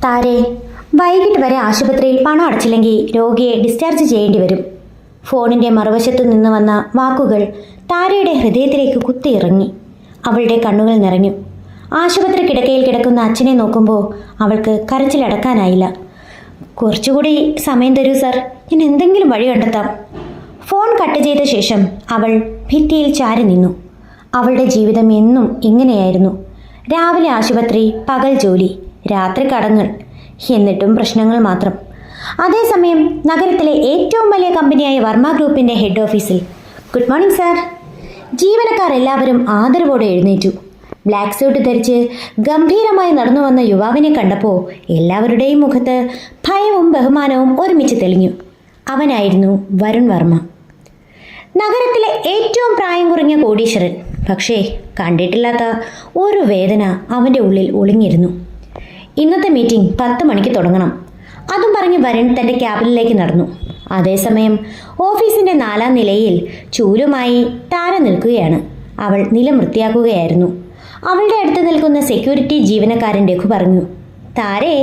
താരെ, വൈകിട്ട് വരെ ആശുപത്രിയിൽ പണം അടച്ചില്ലെങ്കിൽ രോഗിയെ ഡിസ്ചാർജ് ചെയ്യേണ്ടി വരും. ഫോണിൻ്റെ മറുവശത്തു നിന്ന് വന്ന വാക്കുകൾ താരയുടെ ഹൃദയത്തിലേക്ക് കുത്തിയിറങ്ങി. അവളുടെ കണ്ണുകൾ നിറഞ്ഞു. ആശുപത്രി കിടക്കയിൽ കിടക്കുന്ന അച്ഛനെ നോക്കുമ്പോൾ അവൾക്ക് കരച്ചിലടക്കാനായില്ല. കുറച്ചുകൂടി സമയം തരൂ സർ, ഞാൻ എന്തെങ്കിലും വഴി കണ്ടെത്താം. ഫോൺ കട്ട് ചെയ്ത ശേഷം അവൾ ഭിത്തിയിൽ ചാരി നിന്നു. അവളുടെ ജീവിതം എന്നും ഇങ്ങനെയായിരുന്നു. രാവിലെ ആശുപത്രി, പകൽ ജോലി, രാത്രി കടങ്ങൾ, എന്നിട്ടും പ്രശ്നങ്ങൾ മാത്രം. അതേസമയം നഗരത്തിലെ ഏറ്റവും വലിയ കമ്പനിയായ വർമ്മ ഗ്രൂപ്പിൻ്റെ ഹെഡ് ഓഫീസിൽ ഗുഡ് മോർണിംഗ് സാർ. ജീവനക്കാർ എല്ലാവരും ആദരവോടെ എഴുന്നേറ്റു. ബ്ലാക്ക് സ്യൂട്ട് ധരിച്ച് ഗംഭീരമായി നടന്നു വന്ന യുവാവിനെ കണ്ടപ്പോൾ എല്ലാവരുടെയും മുഖത്ത് ഭയവും ബഹുമാനവും ഒരുമിച്ച് തെളിഞ്ഞു. അവനായിരുന്നു വരുൺ വർമ്മ, നഗരത്തിലെ ഏറ്റവും പ്രായം കുറഞ്ഞ കോടീശ്വരൻ. പക്ഷേ കണ്ടിട്ടില്ലാത്ത ഒരു വേദന അവൻ്റെ ഉള്ളിൽ ഒളിഞ്ഞിരുന്നു. ഇന്നത്തെ മീറ്റിംഗ് 10 മണിക്ക് തുടങ്ങണം. അതും പറഞ്ഞ് വരുൺ തൻ്റെ ക്യാബിനിലേക്ക് നടന്നു. അതേസമയം ഓഫീസിൻ്റെ 4ാം നിലയിൽ ചൂലുമായി താര നിൽക്കുകയാണ്. അവൾ നിലം വൃത്തിയാക്കുകയായിരുന്നു. അവളുടെ അടുത്ത് നിൽക്കുന്ന സെക്യൂരിറ്റി ജീവനക്കാരൻ രഘു പറഞ്ഞു, താരേ,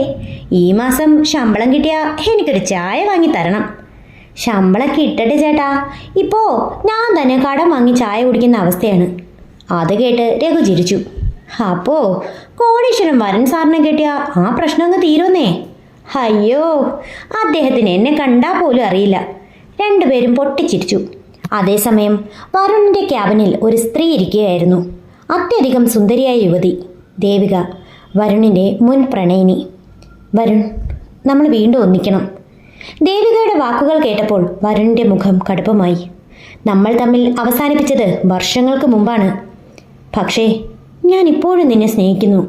ഈ മാസം ശമ്പളം കിട്ടിയാൽ എനിക്കൊരു ചായ വാങ്ങി തരണം. ശമ്പളമൊക്കെ ഇട്ടട്ടെ ചേട്ടാ, ഇപ്പോൾ ഞാൻ തന്നെ കടം വാങ്ങി ചായ കുടിക്കുന്ന അവസ്ഥയാണ്. അത് കേട്ട് രഘു ചിരിച്ചു. അപ്പോൾ കോടീശ്വരൻ വരുൺ സാറിനെ കിട്ടിയാൽ ആ പ്രശ്നം അങ്ങ് തീരുന്നേ. അയ്യോ, അദ്ദേഹത്തിന് എന്നെ കണ്ടാൽ പോലും അറിയില്ല. രണ്ടുപേരും പൊട്ടിച്ചിരിച്ചു. അതേസമയം വരുണിൻ്റെ ക്യാബിനിൽ ഒരു സ്ത്രീ ഇരിക്കുകയായിരുന്നു. അത്യധികം സുന്ദരിയായ യുവതി, ദേവിക, വരുണിൻ്റെ മുൻ പ്രണയിനി. വരുൺ, നമ്മൾ വീണ്ടും ഒന്നിക്കണം. ദേവികയുടെ വാക്കുകൾ കേട്ടപ്പോൾ വരുണിൻ്റെ മുഖം കടുപ്പമായി. നമ്മൾ തമ്മിൽ അവസാനിപ്പിച്ചത് വർഷങ്ങൾക്ക് മുമ്പാണ്. പക്ഷേ ഞാൻ ഇപ്പോഴും നിന്നെ സ്നേഹിക്കുന്നു.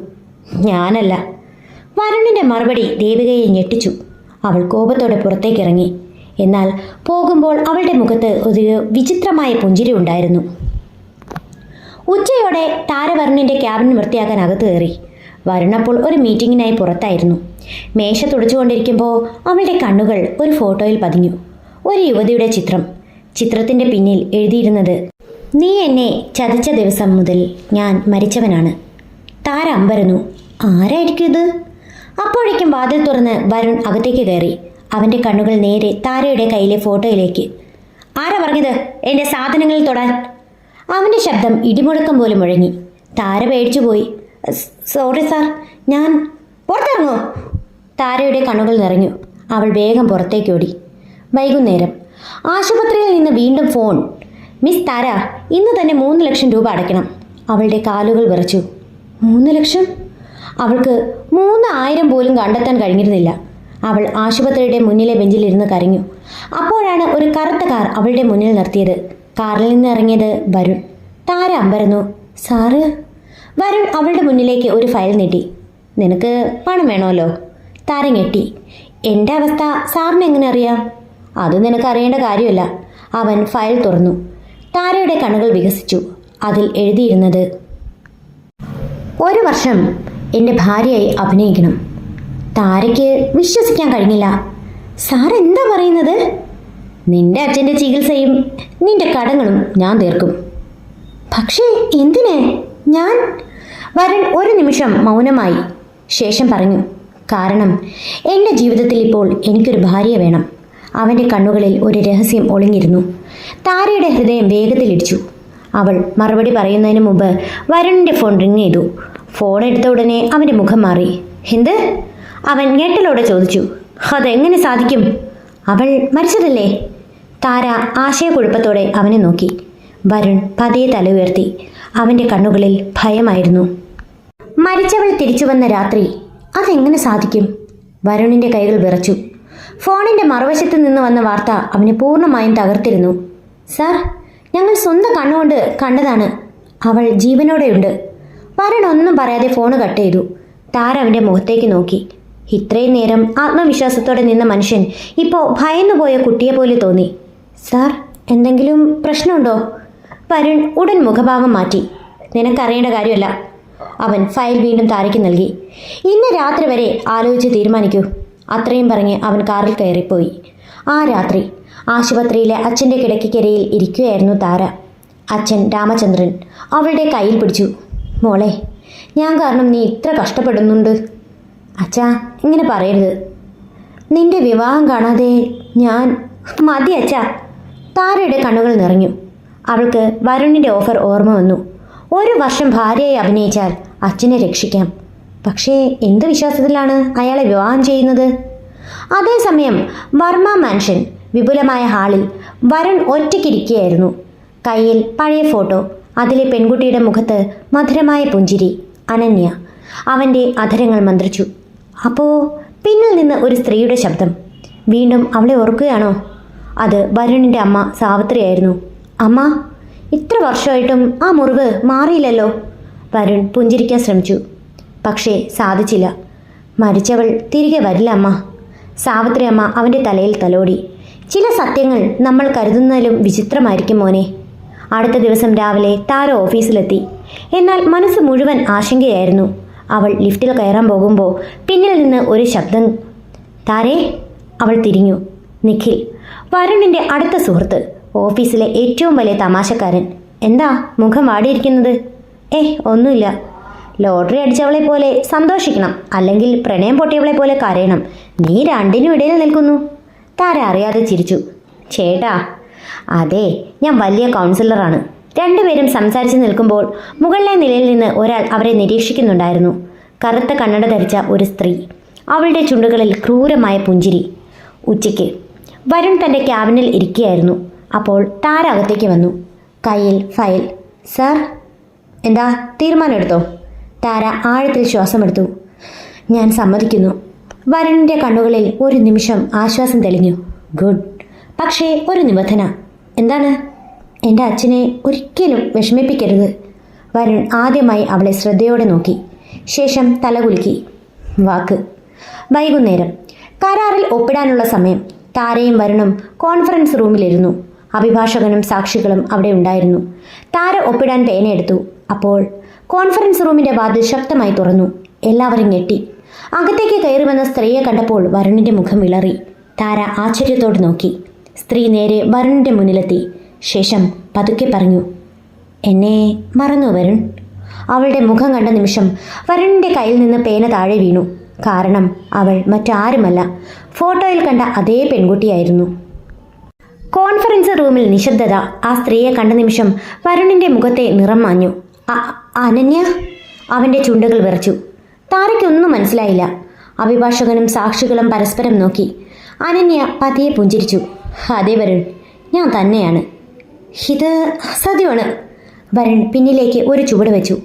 ഞാനല്ല. വരുണിൻ്റെ മറുപടി ദേവികയെ ഞെട്ടിച്ചു. അവൾ കോപത്തോടെ പുറത്തേക്കിറങ്ങി. എന്നാൽ പോകുമ്പോൾ അവളുടെ മുഖത്ത് ഒരു വിചിത്രമായ പുഞ്ചിരി ഉണ്ടായിരുന്നു. ഉച്ചയോടെ താര വരുണിൻ്റെ ക്യാബിൻ വൃത്തിയാക്കാൻ അകത്ത് കയറി. വരുണപ്പോൾ ഒരു മീറ്റിങ്ങിനായി പുറത്തായിരുന്നു. മേശ തുടച്ചുകൊണ്ടിരിക്കുമ്പോൾ അവളുടെ കണ്ണുകൾ ഒരു ഫോട്ടോയിൽ പതിഞ്ഞു. ഒരു യുവതിയുടെ ചിത്രം. ചിത്രത്തിൻ്റെ പിന്നിൽ എഴുതിയിരുന്നത്, നീ എന്നെ ചതിച്ച ദിവസം മുതൽ ഞാൻ മരിച്ചവനാണ്. താര അമ്പരന്നു. ആരായിരിക്കും ഇത്? അപ്പോഴേക്കും വാതിൽ തുറന്ന് വരുൺ അകത്തേക്ക് കയറി. അവൻ്റെ കണ്ണുകൾ നേരെ താരയുടെ കയ്യിലെ ഫോട്ടോയിലേക്ക്. ആരാ പറഞ്ഞത് എൻ്റെ സാധനങ്ങളിൽ തൊടാൻ? അവൻ്റെ ശബ്ദം ഇടിമുഴക്കം പോലെ മുഴങ്ങി. താര പേടിച്ചുപോയി. സോറി സാർ, ഞാൻ പുറത്തിറങ്ങൂ. താരയുടെ കണ്ണുകൾ നിറഞ്ഞു. അവൾ വേഗം പുറത്തേക്കോടി. വൈകുന്നേരം ആശുപത്രിയിൽ നിന്ന് വീണ്ടും ഫോൺ. മിസ് താര, ഇന്ന് തന്നെ 3 ലക്ഷം രൂപ അടയ്ക്കണം. അവളുടെ കാലുകൾ വിറച്ചു. 3 ലക്ഷം? അവൾക്ക് 3,000 പോലും കണ്ടെത്താൻ കഴിഞ്ഞിരുന്നില്ല. അവൾ ആശുപത്രിയുടെ മുന്നിലെ ബെഞ്ചിലിരുന്ന് കരഞ്ഞു. അപ്പോഴാണ് ഒരു കറുത്ത കാർ അവളുടെ മുന്നിൽ നിർത്തിയത്. കാറിൽ നിന്ന് ഇറങ്ങിയത് വരുൺ. താര അമ്പരന്നു. സാറ്? വരുൺ അവളുടെ മുന്നിലേക്ക് ഒരു ഫയൽ നീട്ടി. നിനക്ക് പണം വേണമല്ലോ? താര ഞെട്ടി. എൻ്റെ അവസ്ഥ സാറിന് എങ്ങനെ അറിയാം? അത് നിനക്ക് അറിയേണ്ട കാര്യമല്ല. അവൻ ഫയൽ തുറന്നു. താരയുടെ കണ്ണുകൾ വികസിച്ചു. അതിൽ എഴുതിയിരുന്നത്, 1 വർഷം എൻ്റെ ഭാര്യയായി അഭിനയിക്കണം. താരയ്ക്ക് വിശ്വസിക്കാൻ കഴിഞ്ഞില്ല. സാർ എന്താ പറയുന്നത്? നിന്റെ അച്ഛൻ്റെ ചികിത്സയും നിന്റെ കടങ്ങളും ഞാൻ തീർക്കും. പക്ഷേ എന്തിന്? ഞാൻ? വരുൺ ഒരു നിമിഷം മൗനമായി. ശേഷം പറഞ്ഞു, കാരണം എൻ്റെ ജീവിതത്തിൽ ഇപ്പോൾ എനിക്കൊരു ഭാര്യയെ വേണം. അവൻ്റെ കണ്ണുകളിൽ ഒരു രഹസ്യം ഒളിഞ്ഞിരുന്നു. താരയുടെ ഹൃദയം വേഗത്തിലിടിച്ചു. അവൾ മറുപടി പറയുന്നതിന് മുമ്പ് വരുണിൻ്റെ ഫോൺ റിങ് ചെയ്തു. ഫോൺ എടുത്ത ഉടനെ അവൻ്റെ മുഖം മാറി. എന്ത്? അവൻ ഞെട്ടലോടെ ചോദിച്ചു. അതെങ്ങനെ സാധിക്കും? അവൾ മരിച്ചതല്ലേ? താര ആശയക്കുഴപ്പത്തോടെ അവനെ നോക്കി. വരുൺ പതിയെ തല ഉയർത്തി. അവൻ്റെ കണ്ണുകളിൽ ഭയമായിരുന്നു. മരിച്ചവൾ തിരിച്ചു വന്ന രാത്രി അതെങ്ങനെ സാധിക്കും? വരുണിൻ്റെ കൈകൾ വിറച്ചു. ഫോണിൻ്റെ മറുവശത്ത് നിന്ന് വന്ന വാർത്ത അവനെ പൂർണ്ണമായും തകർത്തിരുന്നു. സാർ, ഞങ്ങൾ സ്വന്തം കണ്ണുകൊണ്ട് കണ്ടതാണ്. അവൾ ജീവനോടെയുണ്ട്. വരുൺ ഒന്നും പറയാതെ ഫോണ് കട്ട് ചെയ്തു. താര അവൻ്റെ മുഖത്തേക്ക് നോക്കി. ഇത്രയും നേരം ആത്മവിശ്വാസത്തോടെ നിന്ന മനുഷ്യൻ ഇപ്പോൾ ഭയന്നുപോയ കുട്ടിയെപ്പോലെ തോന്നി. സാർ, എന്തെങ്കിലും പ്രശ്നമുണ്ടോ? വരുൺ ഉടൻ മുഖഭാവം മാറ്റി. നിനക്കറിയേണ്ട കാര്യമല്ല. അവൻ ഫയൽ വീണ്ടും താരയ്ക്ക് നൽകി. ഇന്ന് രാത്രി വരെ ആലോചിച്ച് തീരുമാനിക്കൂ. അത്രയും പറഞ്ഞ് അവൻ കാറിൽ കയറിപ്പോയി. ആ രാത്രി ആശുപത്രിയിലെ അച്ഛൻ്റെ കിടക്കയ്ക്കരിയിൽ ഇരിക്കുകയായിരുന്നു താര. അച്ഛൻ രാമചന്ദ്രൻ അവളുടെ കയ്യിൽ പിടിച്ചു. മോളെ, ഞാൻ കാരണം നീ ഇത്ര കഷ്ടപ്പെടുന്നുണ്ട്. അച്ഛാ, ഇങ്ങനെ പറയരുത്. നിന്റെ വിവാഹം കാണാതെ ഞാൻ... മതി അച്ഛാ. താരയുടെ കണ്ണുകൾ നിറഞ്ഞു. അവൾക്ക് വരുണിൻ്റെ ഓഫർ ഓർമ്മ വന്നു. 1 വർഷം ഭാര്യയായി അഭിനയിച്ചാൽ അച്ഛനെ രക്ഷിക്കാം. പക്ഷേ എന്ത് വിശ്വാസത്തിലാണ് അയാളെ വിവാഹം ചെയ്യുന്നത്? അതേസമയം വർമ്മ മാൻഷൻ വിപുലമായ ഹാളിൽ വരുൺ ഒറ്റയ്ക്കിരിക്കുകയായിരുന്നു. കയ്യിൽ പഴയ ഫോട്ടോ. അതിലെ പെൺകുട്ടിയുടെ മുഖത്ത് മധുരമായ പുഞ്ചിരി. അനന്യ. അവൻ്റെ അധരങ്ങൾ മന്ത്രിച്ചു. അപ്പോൾ പിന്നിൽ നിന്ന് ഒരു സ്ത്രീയുടെ ശബ്ദം. വീണ്ടും അവളെ ഓർക്കുകയാണോ? അത് വരുണിൻ്റെ അമ്മ സാവിത്രിയായിരുന്നു. അമ്മ, ഇത്ര വർഷമായിട്ടും ആ മുറിവ് മാറിയില്ലല്ലോ. വരുൺ പുഞ്ചിരിക്കാൻ ശ്രമിച്ചു. പക്ഷേ സാധിച്ചില്ല. മരിച്ചവൾ തിരികെ വരില്ല അമ്മ. സാവിത്രി അമ്മ അവൻ്റെ തലയിൽ തലോടി. ചില സത്യങ്ങൾ നമ്മൾ കരുതുന്നതിലും വിചിത്രമായിരിക്കും മോനെ. അടുത്ത ദിവസം രാവിലെ താര ഓഫീസിലെത്തി. എന്നാൽ മനസ്സ് മുഴുവൻ ആശങ്കയായിരുന്നു. അവൾ ലിഫ്റ്റിൽ കയറാൻ പോകുമ്പോൾ പിന്നിൽ നിന്ന് ഒരു ശബ്ദം. താരേ. അവൾ തിരിഞ്ഞു. നിഖിൽ, വരുണിൻ്റെ അടുത്ത സുഹൃത്ത്, ഓഫീസിലെ ഏറ്റവും വലിയ തമാശക്കാരൻ. എന്താ മുഖം വാടിയിരിക്കുന്നത്? ഒന്നുമില്ല. ലോട്ടറി അടിച്ചവളെ പോലെ സന്തോഷിക്കണം, അല്ലെങ്കിൽ പ്രണയം പൊട്ടിയവളെ പോലെ കരയണം. നീ രണ്ടിനും ഇടയിൽ നിൽക്കുന്നു. താര അറിയാതെ ചിരിച്ചു. ചേട്ടാ, അതെ, ഞാൻ വലിയ കൗൺസിലറാണ്. രണ്ടുപേരും സംസാരിച്ച് നിൽക്കുമ്പോൾ മുകളിലെ നിലയിൽ നിന്ന് ഒരാൾ അവരെ നിരീക്ഷിക്കുന്നുണ്ടായിരുന്നു. കറുത്ത കണ്ണട ധരിച്ച ഒരു സ്ത്രീ. അവളുടെ ചുണ്ടുകളിൽ ക്രൂരമായ പുഞ്ചിരി. ഉച്ചയ്ക്ക് വരുൺ തൻ്റെ ക്യാബിനിൽ ഇരിക്കുകയായിരുന്നു. അപ്പോൾ താര അകത്തേക്ക് വന്നു. കയ്യിൽ ഫയൽ. സാർ. എന്താ, തീരുമാനമെടുത്തോ? താര ആഴത്തിൽ ശ്വാസമെടുത്തു. ഞാൻ സമ്മതിക്കുന്നു. വരുണിൻ്റെ കണ്ണുകളിൽ ഒരു നിമിഷം ആശ്വാസം തെളിഞ്ഞു. ഗുഡ്. പക്ഷേ ഒരു നിബന്ധന. എന്താണ്? എൻ്റെ അച്ഛനെ ഒരിക്കലും വിഷമിപ്പിക്കരുത്. വരുൺ ആദ്യമായി അവളെ ശ്രദ്ധയോടെ നോക്കി. ശേഷം തലകുലുക്കി. വാക്ക്. വൈകുന്നേരം കരാറിൽ ഒപ്പിടാനുള്ള സമയം. താരയും വരുണും കോൺഫറൻസ് റൂമിലിരുന്നു. അഭിഭാഷകനും സാക്ഷികളും അവിടെ ഉണ്ടായിരുന്നു. താര ഒപ്പിടാൻ പേനയെടുത്തു. അപ്പോൾ കോൺഫറൻസ് റൂമിൻ്റെ വാതിൽ ശക്തമായി തുറന്നു. എല്ലാവരും ഞെട്ടി. അകത്തേക്ക് കയറി വന്ന സ്ത്രീയെ കണ്ടപ്പോൾ വരുണിൻ്റെ മുഖം വിളറി. താര ആശ്ചര്യത്തോട് നോക്കി. സ്ത്രീ നേരെ വരുണിൻ്റെ മുന്നിലെത്തി. ശേഷം പതുക്കെ പറഞ്ഞു, എന്നെ മറന്നു വരുൺ. അവളുടെ മുഖം കണ്ട നിമിഷം വരുണിൻ്റെ കയ്യിൽ നിന്ന് പേന താഴെ വീണു. കാരണം അവൾ മറ്റാരുമല്ല, ഫോട്ടോയിൽ കണ്ട അതേ പെൺകുട്ടിയായിരുന്നു. കോൺഫറൻസ് റൂമിൽ നിശബ്ദത. ആ സ്ത്രീയെ കണ്ട നിമിഷം വരുണിൻ്റെ മുഖത്തെ നിറം മാഞ്ഞു. അനന്യ. അവൻ്റെ ചുണ്ടുകൾ വിറച്ചു. താരയ്ക്കൊന്നും മനസ്സിലായില്ല. അഭിഭാഷകനും സാക്ഷികളും പരസ്പരം നോക്കി. അനന്യ പതിയെ പുഞ്ചിരിച്ചു. അതേ വരുൺ, ഞാൻ തന്നെയാണ്. ഇത് അസാധ്യമാണ്. വരുൺ പിന്നിലേക്ക് ഒരു ചുവട് വെച്ചു.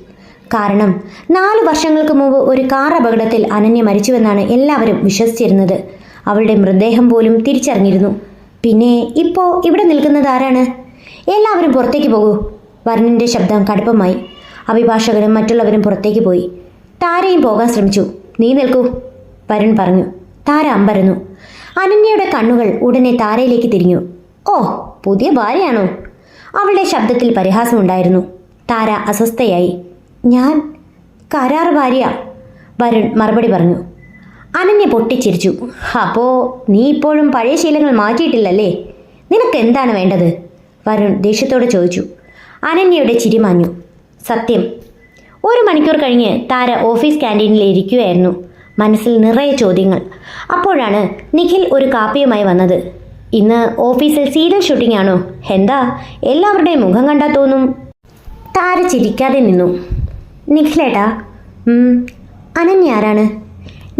കാരണം 4 വർഷങ്ങൾക്ക് മുമ്പ് ഒരു കാർ അപകടത്തിൽ അനന്യ മരിച്ചുവെന്നാണ് എല്ലാവരും വിശ്വസിച്ചിരുന്നത്. അവളുടെ മൃതദേഹം പോലും തിരിച്ചറിഞ്ഞിരുന്നു. പിന്നെ ഇപ്പോൾ ഇവിടെ നിൽക്കുന്നത് ആരാണ്? എല്ലാവരും പുറത്തേക്ക് പോകൂ. വരുണിൻ്റെ ശബ്ദം കടുപ്പമായി. അഭിഭാഷകരും മറ്റുള്ളവരും പുറത്തേക്ക് പോയി. താരയും പോകാൻ ശ്രമിച്ചു. നീ നിൽക്കൂ, വരുൺ പറഞ്ഞു. താര അമ്പരന്നു. അനന്യയുടെ കണ്ണുകൾ ഉടനെ താരയിലേക്ക് തിരിഞ്ഞു. ഓ, പുതിയ ഭാര്യയാണോ? അവളുടെ ശബ്ദത്തിൽ പരിഹാസമുണ്ടായിരുന്നു. താര അസ്വസ്ഥയായി. ഞാൻ കരാർ ഭാര്യ, വരുൺ മറുപടി പറഞ്ഞു. അനന്യ പൊട്ടിച്ചിരിച്ചു. അപ്പോൾ നീ ഇപ്പോഴും പഴയ ശീലങ്ങൾ മാറ്റിയിട്ടില്ലല്ലേ? നിനക്ക് എന്താണ് വേണ്ടത്? വരുൺ ദേഷ്യത്തോടെ ചോദിച്ചു. അനന്യയുടെ ചിരി മാഞ്ഞു. സത്യം. 1 മണിക്കൂർ കഴിഞ്ഞ് താര ഓഫീസ് ക്യാൻറ്റീനിൽ ഇരിക്കുകയായിരുന്നു. മനസ്സിൽ നിറയെ ചോദ്യങ്ങൾ. അപ്പോഴാണ് നിഖിൽ ഒരു കാപ്പിയുമായി വന്നത്. ഇന്ന് ഓഫീസിൽ സീരിയൽ ഷൂട്ടിംഗ് ആണോ? എന്താ എല്ലാവരുടെയും മുഖം കണ്ടാൽ തോന്നും. താര ചിരിക്കാതെ നിന്നു. നിഖിലേട്ടാ. അനന്യ ആരാണ്?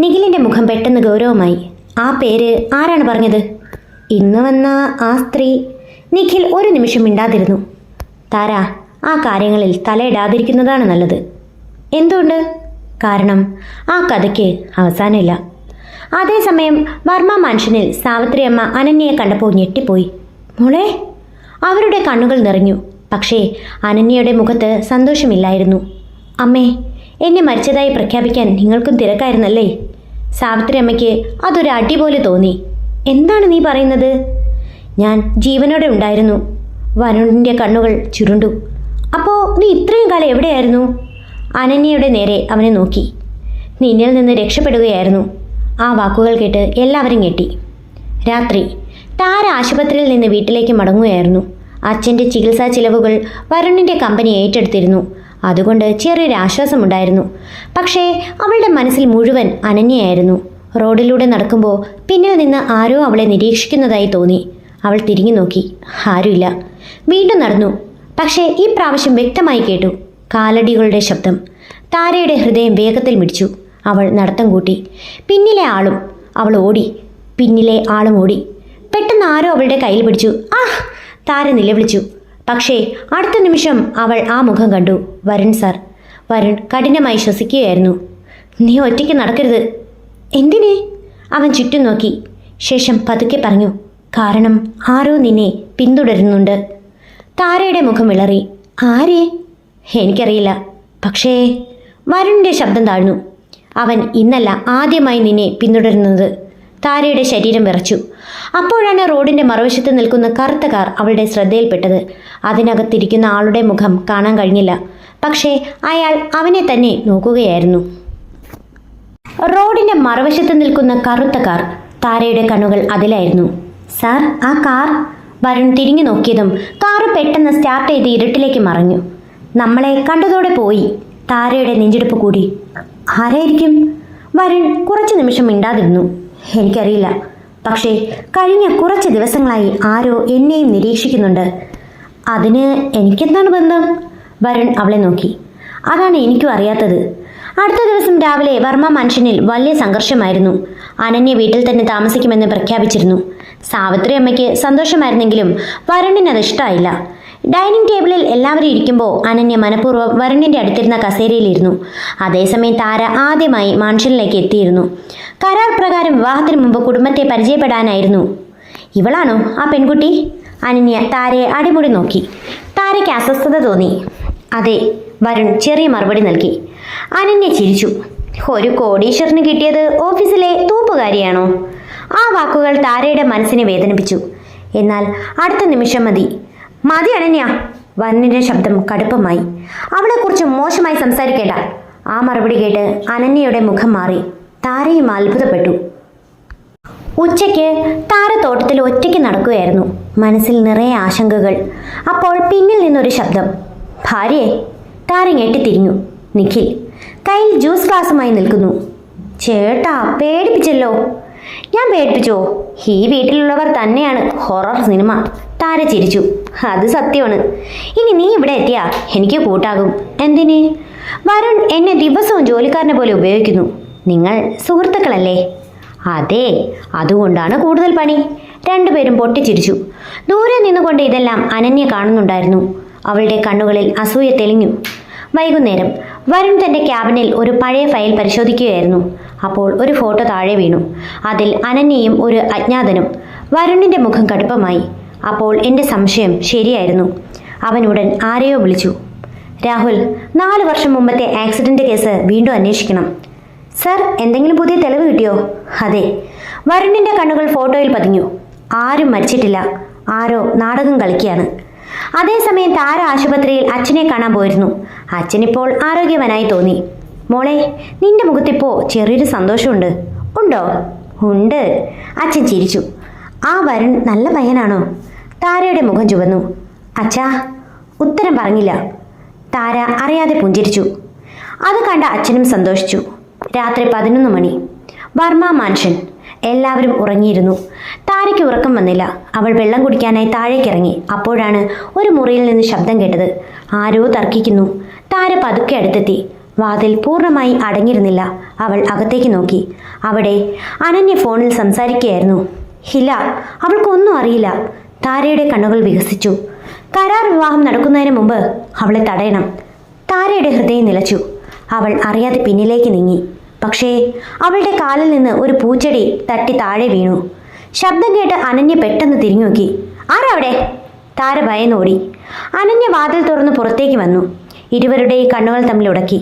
നിഖിലിൻ്റെ മുഖം പെട്ടെന്ന് ഗൗരവമായി. ആ പേര് ആരാണ് പറഞ്ഞത്? ഇന്ന് വന്ന ആ സ്ത്രീ. നിഖിൽ ഒരു നിമിഷം മിണ്ടാതിരുന്നു. താര, ആ കാര്യങ്ങളിൽ തലയിടാതിരിക്കുന്നതാണ് നല്ലത്. എന്തുകൊണ്ട്? കാരണം ആ കഥയ്ക്ക് അവസാനമില്ല. അതേസമയം വർമ്മ മാൻഷനിൽ സാവിത്രി അമ്മ അനന്യയെ കണ്ടപ്പോൾ ഞെട്ടിപ്പോയി. മോളെ. അവരുടെ കണ്ണുകൾ നിറഞ്ഞു. പക്ഷേ അനന്യയുടെ മുഖത്ത് സന്തോഷമില്ലായിരുന്നു. അമ്മേ, എന്നെ മരിച്ചതായി പ്രഖ്യാപിക്കാൻ നിങ്ങൾക്കും തിരക്കായിരുന്നല്ലേ? സാവിത്രി അമ്മയ്ക്ക് അതൊരു അടി പോലെ തോന്നി. എന്താണ് നീ പറയുന്നത്? ഞാൻ ജീവനോടെ ഉണ്ടായിരുന്നു. വരുണിൻ്റെ കണ്ണുകൾ ചുരുണ്ടു. അപ്പോൾ നീ ഇത്രയും കാലം എവിടെയായിരുന്നു? അനന്യയുടെ നേരെ അവനെ നോക്കി. നിന്നിൽ നിന്ന് രക്ഷപ്പെടുകയായിരുന്നു. ആ വാക്കുകൾ കേട്ട് എല്ലാവരും ഞെട്ടി. രാത്രി താര ആശുപത്രിയിൽ നിന്ന് വീട്ടിലേക്ക് മടങ്ങുകയായിരുന്നു. അച്ഛൻ്റെ ചികിത്സാ ചിലവുകൾ വരുണിൻ്റെ കമ്പനി ഏറ്റെടുത്തിരുന്നു. അതുകൊണ്ട് ചെറിയൊരു ആശ്വാസമുണ്ടായിരുന്നു. പക്ഷേ അവളുടെ മനസ്സിൽ മുഴുവൻ അനന്യയായിരുന്നു. റോഡിലൂടെ നടക്കുമ്പോൾ പിന്നിൽ നിന്ന് ആരോ അവളെ നിരീക്ഷിക്കുന്നതായി തോന്നി. അവൾ തിരിഞ്ഞു നോക്കി. ആരുമില്ല. വീണ്ടും നടന്നു. പക്ഷേ ഈ പ്രാവശ്യം വ്യക്തമായി കേട്ടു കാലടികളുടെ ശബ്ദം. താരയുടെ ഹൃദയം വേഗത്തിൽ മിടിച്ചു. അവൾ നടത്തം കൂട്ടി. പിന്നിലെ ആളും. അവൾ ഓടി. പിന്നിലെ ആളും ഓടി. പെട്ടെന്ന് ആരോ അവളുടെ കയ്യിൽ പിടിച്ചു. ആ! താര നിലവിളിച്ചു. പക്ഷേ അടുത്ത നിമിഷം അവൾ ആ മുഖം കണ്ടു. വരുൺ സാർ. വരുൺ കഠിനമായി ശ്വസിക്കുകയായിരുന്നു. നീ ഒറ്റയ്ക്ക് നടക്കരുത്. എന്തിനെ? അവൻ ചുറ്റും നോക്കി. ശേഷം പതുക്കെ പറഞ്ഞു, കാരണം ആരോ നിന്നെ പിന്തുടരുന്നുണ്ട്. താരയുടെ മുഖം വിളറി. ആരെ? എനിക്കറിയില്ല. പക്ഷേ വരുണിൻ്റെ ശബ്ദം താഴ്ന്നു. അവൻ ഇന്നല്ല ആദ്യമായി നിന്നെ പിന്തുടരുന്നത്. താരയുടെ ശരീരം വിറച്ചു. അപ്പോഴാണ് റോഡിന്റെ മറുവശത്ത് നിൽക്കുന്ന കറുത്ത കാർ അവളുടെ ശ്രദ്ധയിൽപ്പെട്ടത്. അതിനകത്തിരിക്കുന്ന ആളുടെ മുഖം കാണാൻ കഴിഞ്ഞില്ല. പക്ഷേ അയാൾ അവനെ തന്നെ നോക്കുകയായിരുന്നു. റോഡിന്റെ മറുവശത്ത് നിൽക്കുന്ന കറുത്ത കാർ. താരയുടെ കണ്ണുകൾ അതിലായിരുന്നു. സാർ, ആ കാർ. വരുൺ തിരിഞ്ഞു നോക്കിയതും കാറ് പെട്ടെന്ന് സ്റ്റാർട്ട് ചെയ്ത് ഇരുട്ടിലേക്ക് മറഞ്ഞു. നമ്മളെ കണ്ടതോടെ പോയി. താരയുടെ നെഞ്ചെടുപ്പ് കൂടി. ആരായിരിക്കും? വരുൺ കുറച്ചു നിമിഷം മിണ്ടാതിരുന്നു. എനിക്കറിയില്ല. പക്ഷേ കഴിഞ്ഞ കുറച്ച് ദിവസങ്ങളായി ആരോ എന്നെയും നിരീക്ഷിക്കുന്നുണ്ട്. അതിന് എനിക്കെന്താണ് ബന്ധം? വരുൺ അവളെ നോക്കി. അതാണ് എനിക്കും അറിയാത്തത്. അടുത്ത ദിവസം രാവിലെ വർമ്മ മാൻഷനിൽ വലിയ സംഘർഷമായിരുന്നു. അനന്യ വീട്ടിൽ തന്നെ താമസിക്കുമെന്ന് പ്രഖ്യാപിച്ചിരുന്നു. സാവിത്രി അമ്മയ്ക്ക് സന്തോഷമായിരുന്നെങ്കിലും വരുണിന് അത് ഇഷ്ടമായില്ല. ഡൈനിങ് ടേബിളിൽ എല്ലാവരും ഇരിക്കുമ്പോൾ അനന്യ മനഃപൂർവ്വം വരുണിന്റെ അടുത്തിരുന്ന കസേരയിലിരുന്നു. അതേസമയം താര ആദ്യമായി മാൻഷനിലേക്ക് എത്തിയിരുന്നു. കരാർ പ്രകാരം വിവാഹത്തിന് മുമ്പ് കുടുംബത്തെ പരിചയപ്പെടാനായിരുന്നു. ഇവളാണോ ആ പെൺകുട്ടി? അനന്യ താരയെ അടിമുടി നോക്കി. താരയ്ക്ക് അസ്വസ്ഥത തോന്നി. അതെ, വരുൺ ചെറിയ മറുപടി നൽകി. അനന്യ ചിരിച്ചു. ഒരു കോടീശ്വരന് കിട്ടിയത് ഓഫീസിലെ തൂപ്പുകാരിയാണോ? ആ വാക്കുകൾ താരയുടെ മനസ്സിനെ വേദനിപ്പിച്ചു. എന്നാൽ അടുത്ത നിമിഷം മതി അനന്യ. വരുണിന്റെ ശബ്ദം കടുപ്പമായി. അവളെക്കുറിച്ച് മോശമായി സംസാരിക്കേണ്ട. ആ മറുപടി കേട്ട് അനന്യയുടെ മുഖം മാറി. താരയും അത്ഭുതപ്പെട്ടു. ഉച്ചയ്ക്ക് താര തോട്ടത്തിൽ ഒറ്റയ്ക്ക് നടക്കുകയായിരുന്നു. മനസ്സിൽ നിറയെ ആശങ്കകൾ. അപ്പോൾ പിന്നിൽ നിന്നൊരു ശബ്ദം. ഭാര്യയെ? താര ഞെട്ടിത്തിരിഞ്ഞു. നിഖിൽ കയ്യിൽ ജ്യൂസ് ഗ്ലാസുമായി നിൽക്കുന്നു. ചേട്ടാ, പേടിപ്പിച്ചല്ലോ. ഞാൻ പേടിപ്പിച്ചോ? ഈ വീട്ടിലുള്ളവർ തന്നെയാണ് ഹൊറർ സിനിമ. താര ചിരിച്ചു. അത് സത്യമാണ്. ഇനി നീ ഇവിടെ എത്തിയാ എനിക്ക് കൂട്ടാകും. എന്തിന്? വരുൺ എന്നെ ദിവസവും ജോലിക്കാരനെ പോലെ ഉപയോഗിക്കുന്നു. നിങ്ങൾ സുഹൃത്തുക്കളല്ലേ? അതെ, അതുകൊണ്ടാണ് കൂടുതൽ പണി. രണ്ടുപേരും പൊട്ടിച്ചിരിച്ചു. ദൂരെ നിന്നുകൊണ്ട് ഇതെല്ലാം അനന്യ കാണുന്നുണ്ടായിരുന്നു. അവളുടെ കണ്ണുകളിൽ അസൂയ തെളിഞ്ഞു. വൈകുന്നേരം വരുൺ തന്റെ ക്യാബിനിൽ ഒരു പഴയ ഫയൽ പരിശോധിക്കുകയായിരുന്നു. അപ്പോൾ ഒരു ഫോട്ടോ താഴെ വീണു. അതിൽ അനന്യയും ഒരു അജ്ഞാതനും. വരുണിന്റെ മുഖം കടുപ്പമായി. അപ്പോൾ എൻ്റെ സംശയം ശരിയായിരുന്നു. അവൻ ഉടൻ ആരെയോ വിളിച്ചു. രാഹുൽ, 4 വർഷം മുമ്പത്തെ ആക്സിഡന്റ് കേസ് വീണ്ടും അന്വേഷിക്കണം. സർ, എന്തെങ്കിലും പുതിയ തെളിവ് കിട്ടിയോ? അതെ. വരുണിന്റെ കണ്ണുകൾ ഫോട്ടോയിൽ പതിഞ്ഞു. ആരും മരിച്ചിട്ടില്ല. ആരോ നാടകം കളിക്കുകയാണ്. അതേസമയം താര ആശുപത്രിയിൽ അച്ഛനെ കാണാൻ പോയിരുന്നു. അച്ഛനിപ്പോൾ ആരോഗ്യവാനായി തോന്നി. മോളെ, നിന്റെ മുഖത്തിപ്പോ ചെറിയൊരു സന്തോഷമുണ്ട്. ഉണ്ടോ? ഉണ്ട്. അച്ഛൻ ചിരിച്ചു. ആ വരുൺ നല്ല പയ്യനാണോ? താരയുടെ മുഖം ചുവന്നു. അച്ഛാ. ഉത്തരം പറഞ്ഞില്ല. താര അറിയാതെ പുഞ്ചിരിച്ചു. അത് കണ്ട അച്ഛനും സന്തോഷിച്ചു. രാത്രി 11 മണി. വർമ്മ മാൻഷൻ. എല്ലാവരും ഉറങ്ങിയിരുന്നു. താരയ്ക്ക് ഉറക്കം വന്നില്ല. അവൾ വെള്ളം കുടിക്കാനായി താഴേക്കിറങ്ങി. അപ്പോഴാണ് ഒരു മുറിയിൽ നിന്ന് ശബ്ദം കേട്ടത്. ആരോ തർക്കിക്കുന്നു. താര പതുക്കെ അടുത്തെത്തി. വാതിൽ പൂർണ്ണമായി അടങ്ങിയിരുന്നില്ല. അവൾ അകത്തേക്ക് നോക്കി. അവിടെ അനന്യ ഫോണിൽ സംസാരിക്കുകയായിരുന്നു. ഇല്ല, അവൾക്കൊന്നും അറിയില്ല. താരയുടെ കണ്ണുകൾ വികസിച്ചു. കരാർ വിവാഹം നടക്കുന്നതിന് മുമ്പ് അവളെ തടയണം. താരയുടെ ഹൃദയം നിലച്ചു. അവൾ അറിയാതെ പിന്നിലേക്ക് നീങ്ങി. പക്ഷേ അവളുടെ കാലിൽ നിന്ന് ഒരു പൂച്ചെടി തട്ടി താഴെ വീണു. ശബ്ദം കേട്ട് അനന്യ പെട്ടെന്ന് തിരിഞ്ഞു നോക്കി. ആരവിടെ? താര ഭയന്നോടി. അനന്യ വാതിൽ തുറന്ന് പുറത്തേക്ക് വന്നു. ഇരുവരുടെയും കണ്ണുകൾ തമ്മിൽ ഉടക്കി.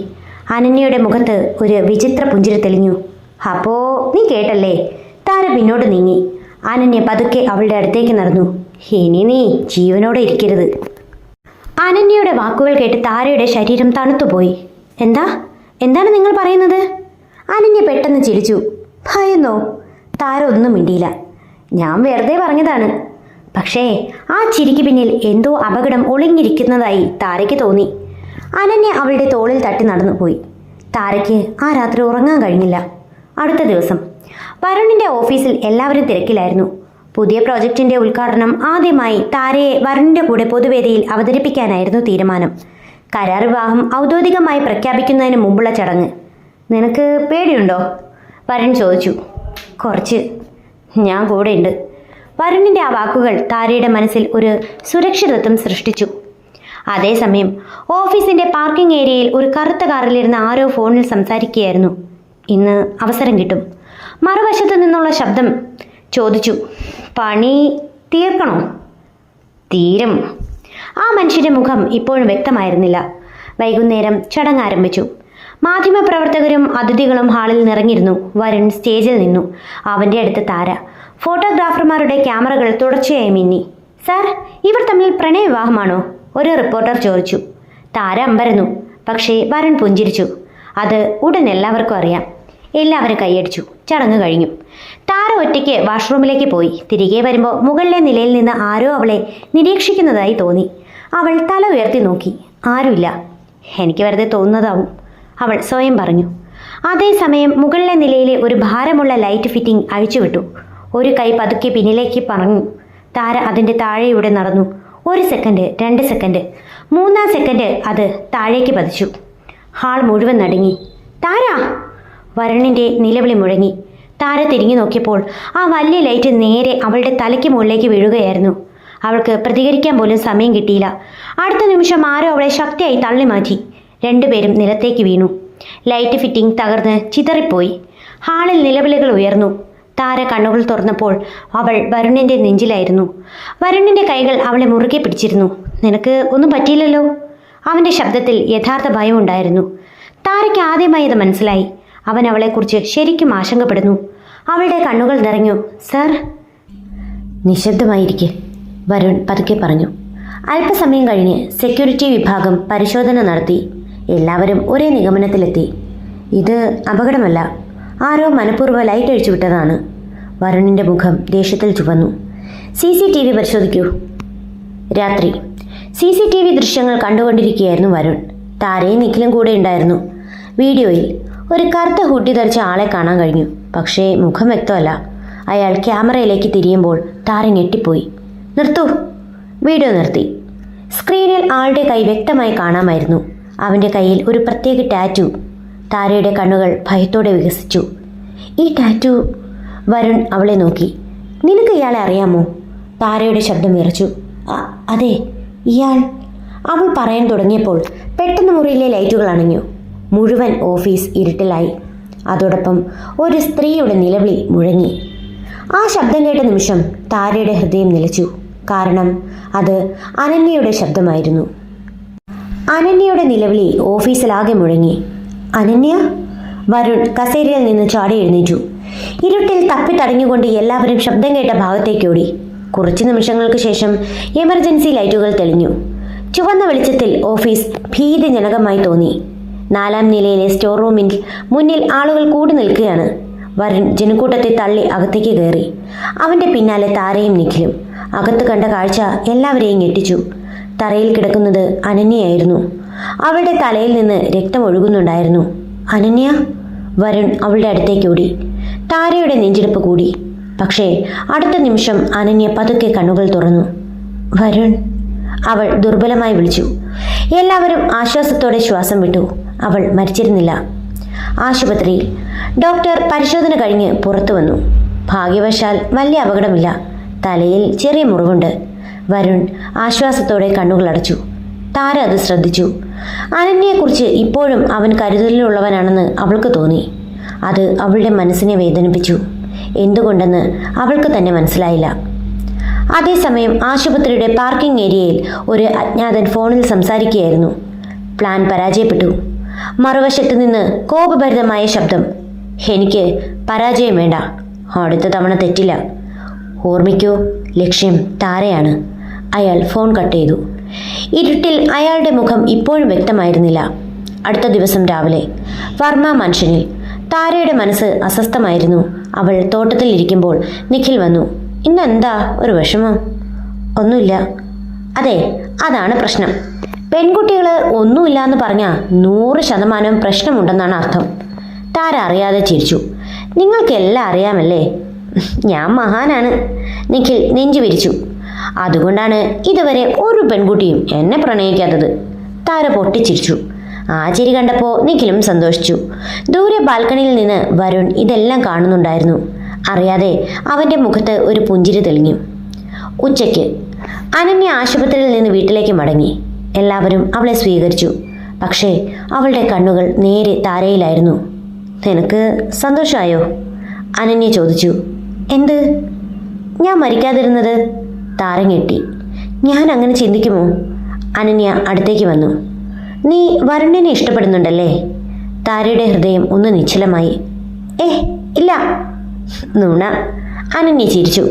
അനന്യയുടെ മുഖത്ത് ഒരു വിചിത്ര പുഞ്ചിരി തെളിഞ്ഞു. അപ്പോ നീ കേട്ടല്ലേ? താര പിന്നോട്ട് നീങ്ങി. അനന്യ പതുക്കെ അവളുടെ അടുത്തേക്ക് നടന്നു. ഇനി നീ ജീവനോടെ ഇരിക്കരുത്. അനന്യയുടെ വാക്കുകൾ കേട്ട് താരയുടെ ശരീരം തണുത്തുപോയി. എന്താണ് നിങ്ങൾ പറയുന്നത്? അനന്യ പെട്ടെന്ന് ചിരിച്ചു. ഭയന്നോ? താര ഒന്നും മിണ്ടിയില്ല. ഞാൻ വെറുതെ പറഞ്ഞതാണ്. പക്ഷേ ആ ചിരിക്ക് പിന്നിൽ എന്തോ അപകടം ഒളിഞ്ഞിരിക്കുന്നതായി താരയ്ക്ക് തോന്നി. അനന്യ അവളുടെ തോളിൽ തട്ടി നടന്നുപോയി. താരയ്ക്ക് ആ രാത്രി ഉറങ്ങാൻ കഴിഞ്ഞില്ല. അടുത്ത ദിവസം വരുണിന്റെ ഓഫീസിൽ എല്ലാവരും തിരക്കിലായിരുന്നു. പുതിയ പ്രോജക്റ്റിന്റെ ഉദ്ഘാടനം ആദ്യമായി താരയെ വരുണിന്റെ കൂടെ പൊതുവേദിയിൽ അവതരിപ്പിക്കാനായിരുന്നു തീരുമാനം. കരാർ വിവാഹം ഔദ്യോഗികമായി പ്രഖ്യാപിക്കുന്നതിന് മുമ്പുള്ള ചടങ്ങ്. നിനക്ക് പേടിയുണ്ടോ? വരുൺ ചോദിച്ചു. കുറച്ച്. ഞാൻ കൂടെയുണ്ട്. വരുണിന്റെ ആ വാക്കുകൾ താരയുടെ മനസ്സിൽ ഒരു സുരക്ഷിതത്വം സൃഷ്ടിച്ചു. അതേസമയം ഓഫീസിന്റെ പാർക്കിംഗ് ഏരിയയിൽ ഒരു കറുത്ത കാറിലിരുന്ന ആരോ ഫോണിൽ സംസാരിക്കുകയായിരുന്നു. ഇന്ന് അവസരം കിട്ടും. മറുവശത്തു നിന്നുള്ള ശബ്ദം ചോദിച്ചു. പണി തീർക്കണോ? തീരും. ആ മനുഷ്യന്റെ മുഖം ഇപ്പോഴും വ്യക്തമായിരുന്നില്ല. വൈകുന്നേരം ചടങ്ങ് ആരംഭിച്ചു. മാധ്യമപ്രവർത്തകരും അതിഥികളും ഹാളിൽ നിറഞ്ഞിരുന്നു. വരുൺ സ്റ്റേജിൽ നിന്നു. അവന്റെ അടുത്ത് താര. ഫോട്ടോഗ്രാഫർമാരുടെ ക്യാമറകൾ തുടർച്ചയായി മിന്നി. സാർ, ഇവർ തമ്മിൽ പ്രണയവിവാഹമാണോ? ഒരു റിപ്പോർട്ടർ ചോദിച്ചു. താര അമ്പരന്നു. പക്ഷേ വരുൺ പുഞ്ചിരിച്ചു. അത് ഉടൻ എല്ലാവർക്കും അറിയാം. എല്ലാവരും കൈയടിച്ചു. ചടങ്ങ് കഴിഞ്ഞു. താര ഒറ്റയ്ക്ക് വാഷ്റൂമിലേക്ക് പോയി. തിരികെ വരുമ്പോൾ മുകളിലെ നിലയിൽ നിന്ന് ആരോ അവളെ നിരീക്ഷിക്കുന്നതായി തോന്നി. അവൾ തല ഉയർത്തി നോക്കി. ആരുമില്ല. എനിക്ക് വെറുതെ തോന്നുന്നതാവും, അവൾ സ്വയം പറഞ്ഞു. അതേസമയം മുകളിലെ നിലയിലെ ഒരു ഭാരമുള്ള ലൈറ്റ് ഫിറ്റിംഗ് അഴിച്ചുവിട്ടു. ഒരു കൈ പതുക്കെ പിന്നിലേക്ക് പറഞ്ഞു. താര അതിൻ്റെ താഴെയൂടെ നടന്നു. 1 സെക്കൻഡ്, 2 സെക്കൻഡ്, 3-ാം സെക്കൻഡ് അത് താഴേക്ക് പതിച്ചു. ഹാൾ മുഴുവൻ നടുങ്ങി. താര! വരുണിൻ്റെ നിലവിളി മുഴങ്ങി. താര തിരിഞ്ഞു നോക്കിയപ്പോൾ ആ വലിയ ലൈറ്റ് നേരെ അവളുടെ തലയ്ക്ക് മുകളിലേക്ക് വീഴുകയായിരുന്നു. അവൾക്ക് പ്രതികരിക്കാൻ പോലും സമയം കിട്ടിയില്ല. അടുത്ത നിമിഷം ആരോ അവളെ ശക്തിയായി തള്ളി മാറ്റി. രണ്ടുപേരും നിലത്തേക്ക് വീണു. ലൈറ്റ് ഫിറ്റിംഗ് തകർന്ന് ചിതറിപ്പോയി. ഹാളിൽ നിലവിളികൾ ഉയർന്നു. താര കണ്ണുകൾ തുറന്നപ്പോൾ അവൾ വരുണിൻ്റെ നെഞ്ചിലായിരുന്നു. വരുണിൻ്റെ കൈകൾ അവളെ മുറുകെ പിടിച്ചിരുന്നു. നിനക്ക് ഒന്നും പറ്റിയില്ലല്ലോ? അവൻ്റെ ശബ്ദത്തിൽ യഥാർത്ഥ ഭയമുണ്ടായിരുന്നു. താരയ്ക്ക് ആദ്യമായി അത് മനസ്സിലായി. അവൻ അവളെക്കുറിച്ച് ശരിക്കും ആശങ്കപ്പെടുന്നു. അവളുടെ കണ്ണുകൾ നിറഞ്ഞു. സർ. നിശബ്ദമായിരിക്കെ, വരുൺ പതുക്കെ പറഞ്ഞു. അല്പസമയം കഴിഞ്ഞ് സെക്യൂരിറ്റി വിഭാഗം പരിശോധന നടത്തി. എല്ലാവരും ഒരേ നിഗമനത്തിലെത്തി. ഇത് അപകടമല്ല, ആരോ മനഃപൂർവ്വം ലൈറ്റ് അഴിച്ചുവിട്ടതാണ്. വരുണിൻ്റെ മുഖം ദേഷ്യത്തിൽ ചുവന്നു. CCTV പരിശോധിക്കൂ. രാത്രി CCTV ദൃശ്യങ്ങൾ കണ്ടുകൊണ്ടിരിക്കുകയായിരുന്നു വരുൺ. താരയും നിഖിലും കൂടെ ഉണ്ടായിരുന്നു. വീഡിയോയിൽ ഒരു കറുത്ത ഹുഡി ധരിച്ച ആളെ കാണാൻ കഴിഞ്ഞു. പക്ഷേ മുഖം വ്യക്തമല്ല. അയാൾ ക്യാമറയിലേക്ക് തിരിയുമ്പോൾ താര ഞെട്ടിപ്പോയി. നിർത്തൂ. വീഡിയോ നിർത്തി. സ്ക്രീനിൽ ആളുടെ കൈ വ്യക്തമായി കാണാമായിരുന്നു. അവൻ്റെ കയ്യിൽ ഒരു പ്രത്യേക ടാറ്റു. താരയുടെ കണ്ണുകൾ ഭയത്തോടെ വികസിച്ചു. ഈ ടാറ്റു? വരുൺ അവളെ നോക്കി. നിനക്ക് ഇയാളെ അറിയാമോ? താരയുടെ ശബ്ദം വിറച്ചു. അതെ, ഇയാൾ. അവൾ പറയാൻ തുടങ്ങിയപ്പോൾ പെട്ടെന്ന് മുറിയിലെ ലൈറ്റുകൾ അണഞ്ഞു. മുഴുവൻ ഓഫീസ് ഇരുട്ടിലായി. അതോടൊപ്പം ഒരു സ്ത്രീയുടെ നിലവിളി മുഴങ്ങി. ആ ശബ്ദം കേട്ട നിമിഷം താരയുടെ ഹൃദയം നിലച്ചു. കാരണം അത് അനന്യയുടെ ശബ്ദമായിരുന്നു. അനന്യയുടെ നിലവിളി ഓഫീസിലാകെ മുഴങ്ങി. അനന്യ! വരുൺ കസേരയിൽ നിന്ന് ചാടി എഴുന്നേറ്റു. ഇരുട്ടിൽ തപ്പിത്തടഞ്ഞുകൊണ്ട് എല്ലാവരും ശബ്ദം കേട്ട ഭാഗത്തേക്ക് ഓടി. കുറച്ച് നിമിഷങ്ങൾക്ക് ശേഷം എമർജൻസി ലൈറ്റുകൾ തെളിഞ്ഞു. ചുവന്ന വെളിച്ചത്തിൽ ഓഫീസ് ഭീതിജനകമായി തോന്നി. 4-ാം നിലയിലെ സ്റ്റോർ റൂമിൽ മുന്നിൽ ആളുകൾ കൂടി നിൽക്കുകയാണ്. വരുൺ ജനക്കൂട്ടത്തെ തള്ളി അകത്തേക്ക് കയറി. അവൻ്റെ പിന്നാലെ താരയും നിഖിലും. അകത്ത് കണ്ട കാഴ്ച എല്ലാവരെയും ഞെട്ടിച്ചു. തറയിൽ കിടക്കുന്നത് അനന്യയായിരുന്നു. അവളുടെ തലയിൽ നിന്ന് രക്തം ഒഴുകുന്നുണ്ടായിരുന്നു. അനന്യ! വരുൺ അവളുടെ അടുത്തേക്ക് ഓടി. താരയുടെ നെഞ്ചിടിപ്പ് കൂടി. പക്ഷേ അടുത്ത നിമിഷം അനന്യ പതുക്കെ കണ്ണുകൾ തുറന്നു. വരുൺ! അവൾ ദുർബലമായി വിളിച്ചു. എല്ലാവരും ആശ്വാസത്തോടെ ശ്വാസം വിട്ടു. അവൾ മരിച്ചിരുന്നില്ല. ആശുപത്രിയിൽ ഡോക്ടർ പരിശോധന കഴിഞ്ഞ് പുറത്തു വന്നു. ഭാഗ്യവശാൽ വലിയ അപകടമില്ല. തലയിൽ ചെറിയ മുറിവുണ്ട്. വരുൺ ആശ്വാസത്തോടെ കണ്ണുകൾ അടച്ചു. താര അത് ശ്രദ്ധിച്ചു. അനന്യയെക്കുറിച്ച് ഇപ്പോഴും അവൻ കരുതലിലുള്ളവനാണെന്ന് അവൾക്ക് തോന്നി. അത് അവളുടെ മനസ്സിനെ വേദനിപ്പിച്ചു. എന്തുകൊണ്ടെന്ന് അവൾക്ക് തന്നെ മനസ്സിലായില്ല. അതേസമയം ആശുപത്രിയുടെ പാർക്കിംഗ് ഏരിയയിൽ ഒരു അജ്ഞാതൻ ഫോണിൽ സംസാരിക്കുകയായിരുന്നു. പ്ലാൻ പരാജയപ്പെട്ടു. മറുവശത്ത് നിന്ന് കോപഭരിതമായ ശബ്ദം. എനിക്ക് പരാജയം വേണ്ട. അടുത്ത തവണ തെറ്റില്ല. ഓർമ്മിക്കൂ, ലക്ഷ്യം താരയാണ്. അയാൾ ഫോൺ കട്ട് ചെയ്തു. ഇരുട്ടിൽ അയാളുടെ മുഖം ഇപ്പോഴും വ്യക്തമായിരുന്നില്ല. അടുത്ത ദിവസം രാവിലെ വർമ്മ മൻഷനിൽ താരയുടെ മനസ്സ് അസ്വസ്ഥമായിരുന്നു. അവൾ തോട്ടത്തിൽ ഇരിക്കുമ്പോൾ നിഖിൽ വന്നു. ഇന്നെന്താ ഒരു വിഷമം? ഒന്നുമില്ല. അതെ, അതാണ് പ്രശ്നം. പെൺകുട്ടികൾ ഒന്നുമില്ലാന്ന് പറഞ്ഞാൽ 100% പ്രശ്നമുണ്ടെന്നാണ് അർത്ഥം. താര അറിയാതെ ചിരിച്ചു. നിങ്ങൾക്കെല്ലാം അറിയാമല്ലേ? ഞാൻ മഹാനാണ്. നിഖിൽ നെഞ്ചു വിരിച്ചു. അതുകൊണ്ടാണ് ഇതുവരെ ഒരു പെൺകുട്ടിയും എന്നെ പ്രണയിക്കാത്തത്. താര പൊട്ടിച്ചിരിച്ചു. ആ ചിരി കണ്ടപ്പോൾ നിഖിലും സന്തോഷിച്ചു. ദൂരെ ബാൽക്കണിയിൽ നിന്ന് വരുൺ ഇതെല്ലാം കാണുന്നുണ്ടായിരുന്നു. അറിയാതെ അവൻ്റെ മുഖത്ത് ഒരു പുഞ്ചിരി തെളിഞ്ഞു. ഉച്ചയ്ക്ക് അനന്യ ആശുപത്രിയിൽ നിന്ന് വീട്ടിലേക്ക് മടങ്ങി. എല്ലാവരും അവളെ സ്വീകരിച്ചു. പക്ഷേ അവളുടെ കണ്ണുകൾ നേരെ താരയിലായിരുന്നു. നിനക്ക് സന്തോഷമായോ? അനന്യ ചോദിച്ചു. എന്ത്? ഞാൻ മരിക്കാതിരുന്നത്? താര ഞെട്ടി. ഞാൻ അങ്ങനെ ചിന്തിക്കുമോ? അനന്യ അടുത്തേക്ക് വന്നു. നീ വരുണിനെ ഇഷ്ടപ്പെടുന്നുണ്ടല്ലേ? താരയുടെ ഹൃദയം ഒന്ന് നിശ്ചലമായി. ഇല്ല. നുണ. അനന്യ ചിരിച്ചു.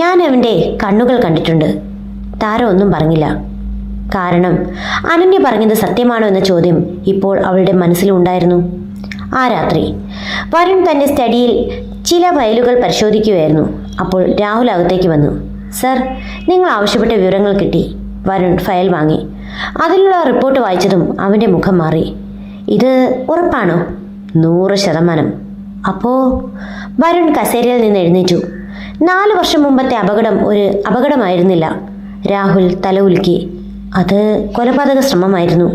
ഞാൻ അവൻ്റെ കണ്ണുകൾ കണ്ടിട്ടുണ്ട്. താര ഒന്നും പറഞ്ഞില്ല. കാരണം അനന്യ പറഞ്ഞത് സത്യമാണോ എന്ന ചോദ്യം ഇപ്പോൾ അവളുടെ മനസ്സിലുണ്ടായിരുന്നു. ആ രാത്രി വരുൺ തൻ്റെ സ്റ്റഡിയിൽ ചില ഫയലുകൾ പരിശോധിക്കുകയായിരുന്നു. അപ്പോൾ രാഹുൽ അകത്തേക്ക് വന്നു. സർ, നിങ്ങൾ ആവശ്യപ്പെട്ട വിവരങ്ങൾ കിട്ടി. വരുൺ ഫയൽ വാങ്ങി. അതിലുള്ള റിപ്പോർട്ട് വായിച്ചതും അവൻ്റെ മുഖം മാറി. ഇത് ഉറപ്പാണോ? 100%. അപ്പോൾ വരുൺ കസേരയിൽ നിന്ന് എഴുന്നേറ്റു. 4 വർഷം മുമ്പത്തെ അപകടം ഒരു അപകടമായിരുന്നില്ല. രാഹുൽ തല ഉലുക്കി. അത് കൊലപാതക ശ്രമമായിരുന്നു.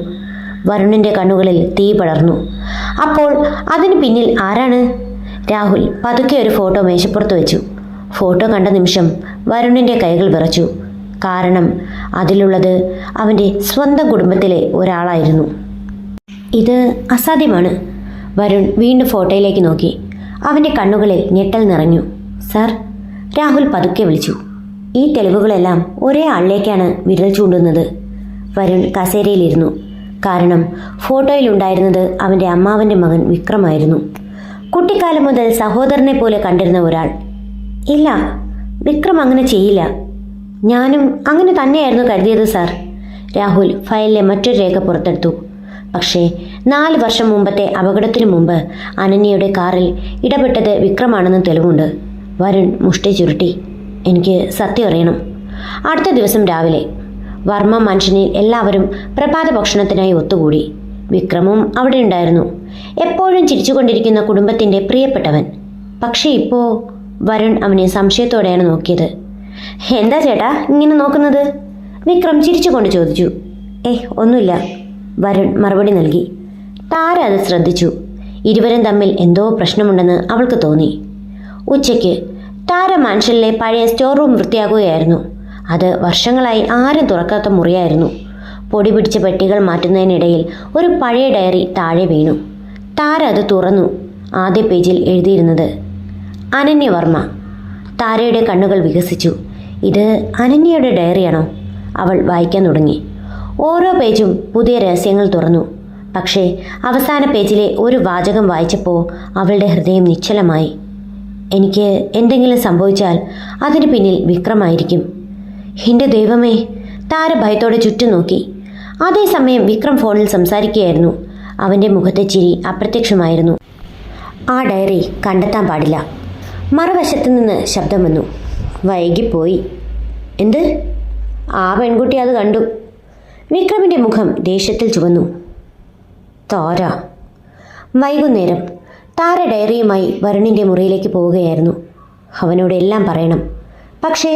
വരുണിൻ്റെ കണ്ണുകളിൽ തീ പടർന്നു. അപ്പോൾ അതിന് പിന്നിൽ ആരാണ്? രാഹുൽ പതുക്കെ ഒരു ഫോട്ടോ മേശപ്പുറത്ത് വെച്ചു. ഫോട്ടോ കണ്ട നിമിഷം വരുണിൻ്റെ കൈകൾ വിറച്ചു. കാരണം അതിലുള്ളത് അവൻ്റെ സ്വന്തം കുടുംബത്തിലെ ഒരാളായിരുന്നു. ഇത് അസാധ്യമാണ്. വരുൺ വീണ്ടും ഫോട്ടോയിലേക്ക് നോക്കി. അവൻ്റെ കണ്ണുകളിൽ ഞെട്ടൽ നിറഞ്ഞു. സർ, രാഹുൽ പതുക്കെ വിളിച്ചു. ഈ തെളിവുകളെല്ലാം ഒരേ ആളിലേക്കാണ് വിരൽ ചൂണ്ടുന്നത്. വരുൺ കസേരയിലിരുന്നു. കാരണം ഫോട്ടോയിലുണ്ടായിരുന്നത് അവൻ്റെ അമ്മാവൻ്റെ മകൻ വിക്രമായിരുന്നു. കുട്ടിക്കാലം മുതൽ സഹോദരനെ പോലെ കണ്ടിരുന്ന ഒരാൾ. ഇല്ല, വിക്രം അങ്ങനെ ചെയ്യില്ല. ഞാനും അങ്ങനെ തന്നെയായിരുന്നു കരുതിയത് സാർ. രാഹുൽ ഫയലിലെ മറ്റൊരു രേഖ പുറത്തെടുത്തു. പക്ഷേ 4 വർഷം മുമ്പത്തെ അപകടത്തിനു മുമ്പ് അനന്യയുടെ കാറിൽ ഇടപെട്ടത് വിക്രമാണെന്ന് തെളിവുണ്ട്. വരുൺ മുഷ്ടി ചുരുട്ടി. എനിക്ക് സത്യം അറിയണം. അടുത്ത ദിവസം രാവിലെ വർമ്മ മനുഷ്യനിൽ എല്ലാവരും പ്രഭാത ഭക്ഷണത്തിനായി ഒത്തുകൂടി. വിക്രമും അവിടെ ഉണ്ടായിരുന്നു. എപ്പോഴും ചിരിച്ചുകൊണ്ടിരിക്കുന്ന കുടുംബത്തിൻ്റെ പ്രിയപ്പെട്ടവൻ. പക്ഷേ ഇപ്പോൾ വരുൺ അവനെ സംശയത്തോടെയാണ് നോക്കിയത്. എന്താ ചേട്ടാ ഇങ്ങനെ നോക്കുന്നത്? വിക്രം ചിരിച്ചുകൊണ്ട് ചോദിച്ചു. ഒന്നുമില്ല, വരുൺ മറുപടി നൽകി. താര അത് ശ്രദ്ധിച്ചു. ഇരുവരും തമ്മിൽ എന്തോ പ്രശ്നമുണ്ടെന്ന് അവൾക്ക് തോന്നി. ഉച്ചയ്ക്ക് താര മാൻഷനിലെ പഴയ സ്റ്റോർ റൂം വൃത്തിയാക്കുകയായിരുന്നു. അത് വർഷങ്ങളായി ആരും തുറക്കാത്ത മുറിയായിരുന്നു. പൊടി പിടിച്ച പെട്ടികൾ മാറ്റുന്നതിനിടയിൽ ഒരു പഴയ ഡയറി താഴെ വീണു. താര അത് തുറന്നു. ആദ്യ പേജിൽ എഴുതിയിരുന്നത് അനന്യ വർമ്മ. താരയുടെ കണ്ണുകൾ വികസിച്ചു. ഇത് അനന്യയുടെ ഡയറിയാണോ? അവൾ വായിക്കാൻ തുടങ്ങി. ഓരോ പേജും പുതിയ രഹസ്യങ്ങൾ തുറന്നു. പക്ഷേ അവസാന പേജിലെ ഒരു വാചകം വായിച്ചപ്പോൾ അവളുടെ ഹൃദയം നിശ്ചലമായി. എനിക്ക് എന്തെങ്കിലും സംഭവിച്ചാൽ അതിന് പിന്നിൽ വിക്രമായിരിക്കും. എൻ്റെ ദൈവമേ! താര ഭയത്തോടെ ചുറ്റും നോക്കി. അതേസമയം വിക്രം ഫോണിൽ സംസാരിക്കുകയായിരുന്നു. അവൻ്റെ മുഖത്തെ ചിരി അപ്രത്യക്ഷമായിരുന്നു. ആ ഡയറി കണ്ടെത്താൻ പാടില്ല. മറുവശത്തു നിന്ന് ശബ്ദം വന്നു. വൈകിപ്പോയി. എന്ത്? ആ പെൺകുട്ടി അത് കണ്ടു. വിക്രമിൻ്റെ മുഖം ദേഷ്യത്തിൽ ചുവന്നു. താര. വൈകുന്നേരം താര ഡയറിയുമായി വരുണിൻ്റെ മുറിയിലേക്ക് പോവുകയായിരുന്നു. അവനോട് എല്ലാം പറയണം. പക്ഷേ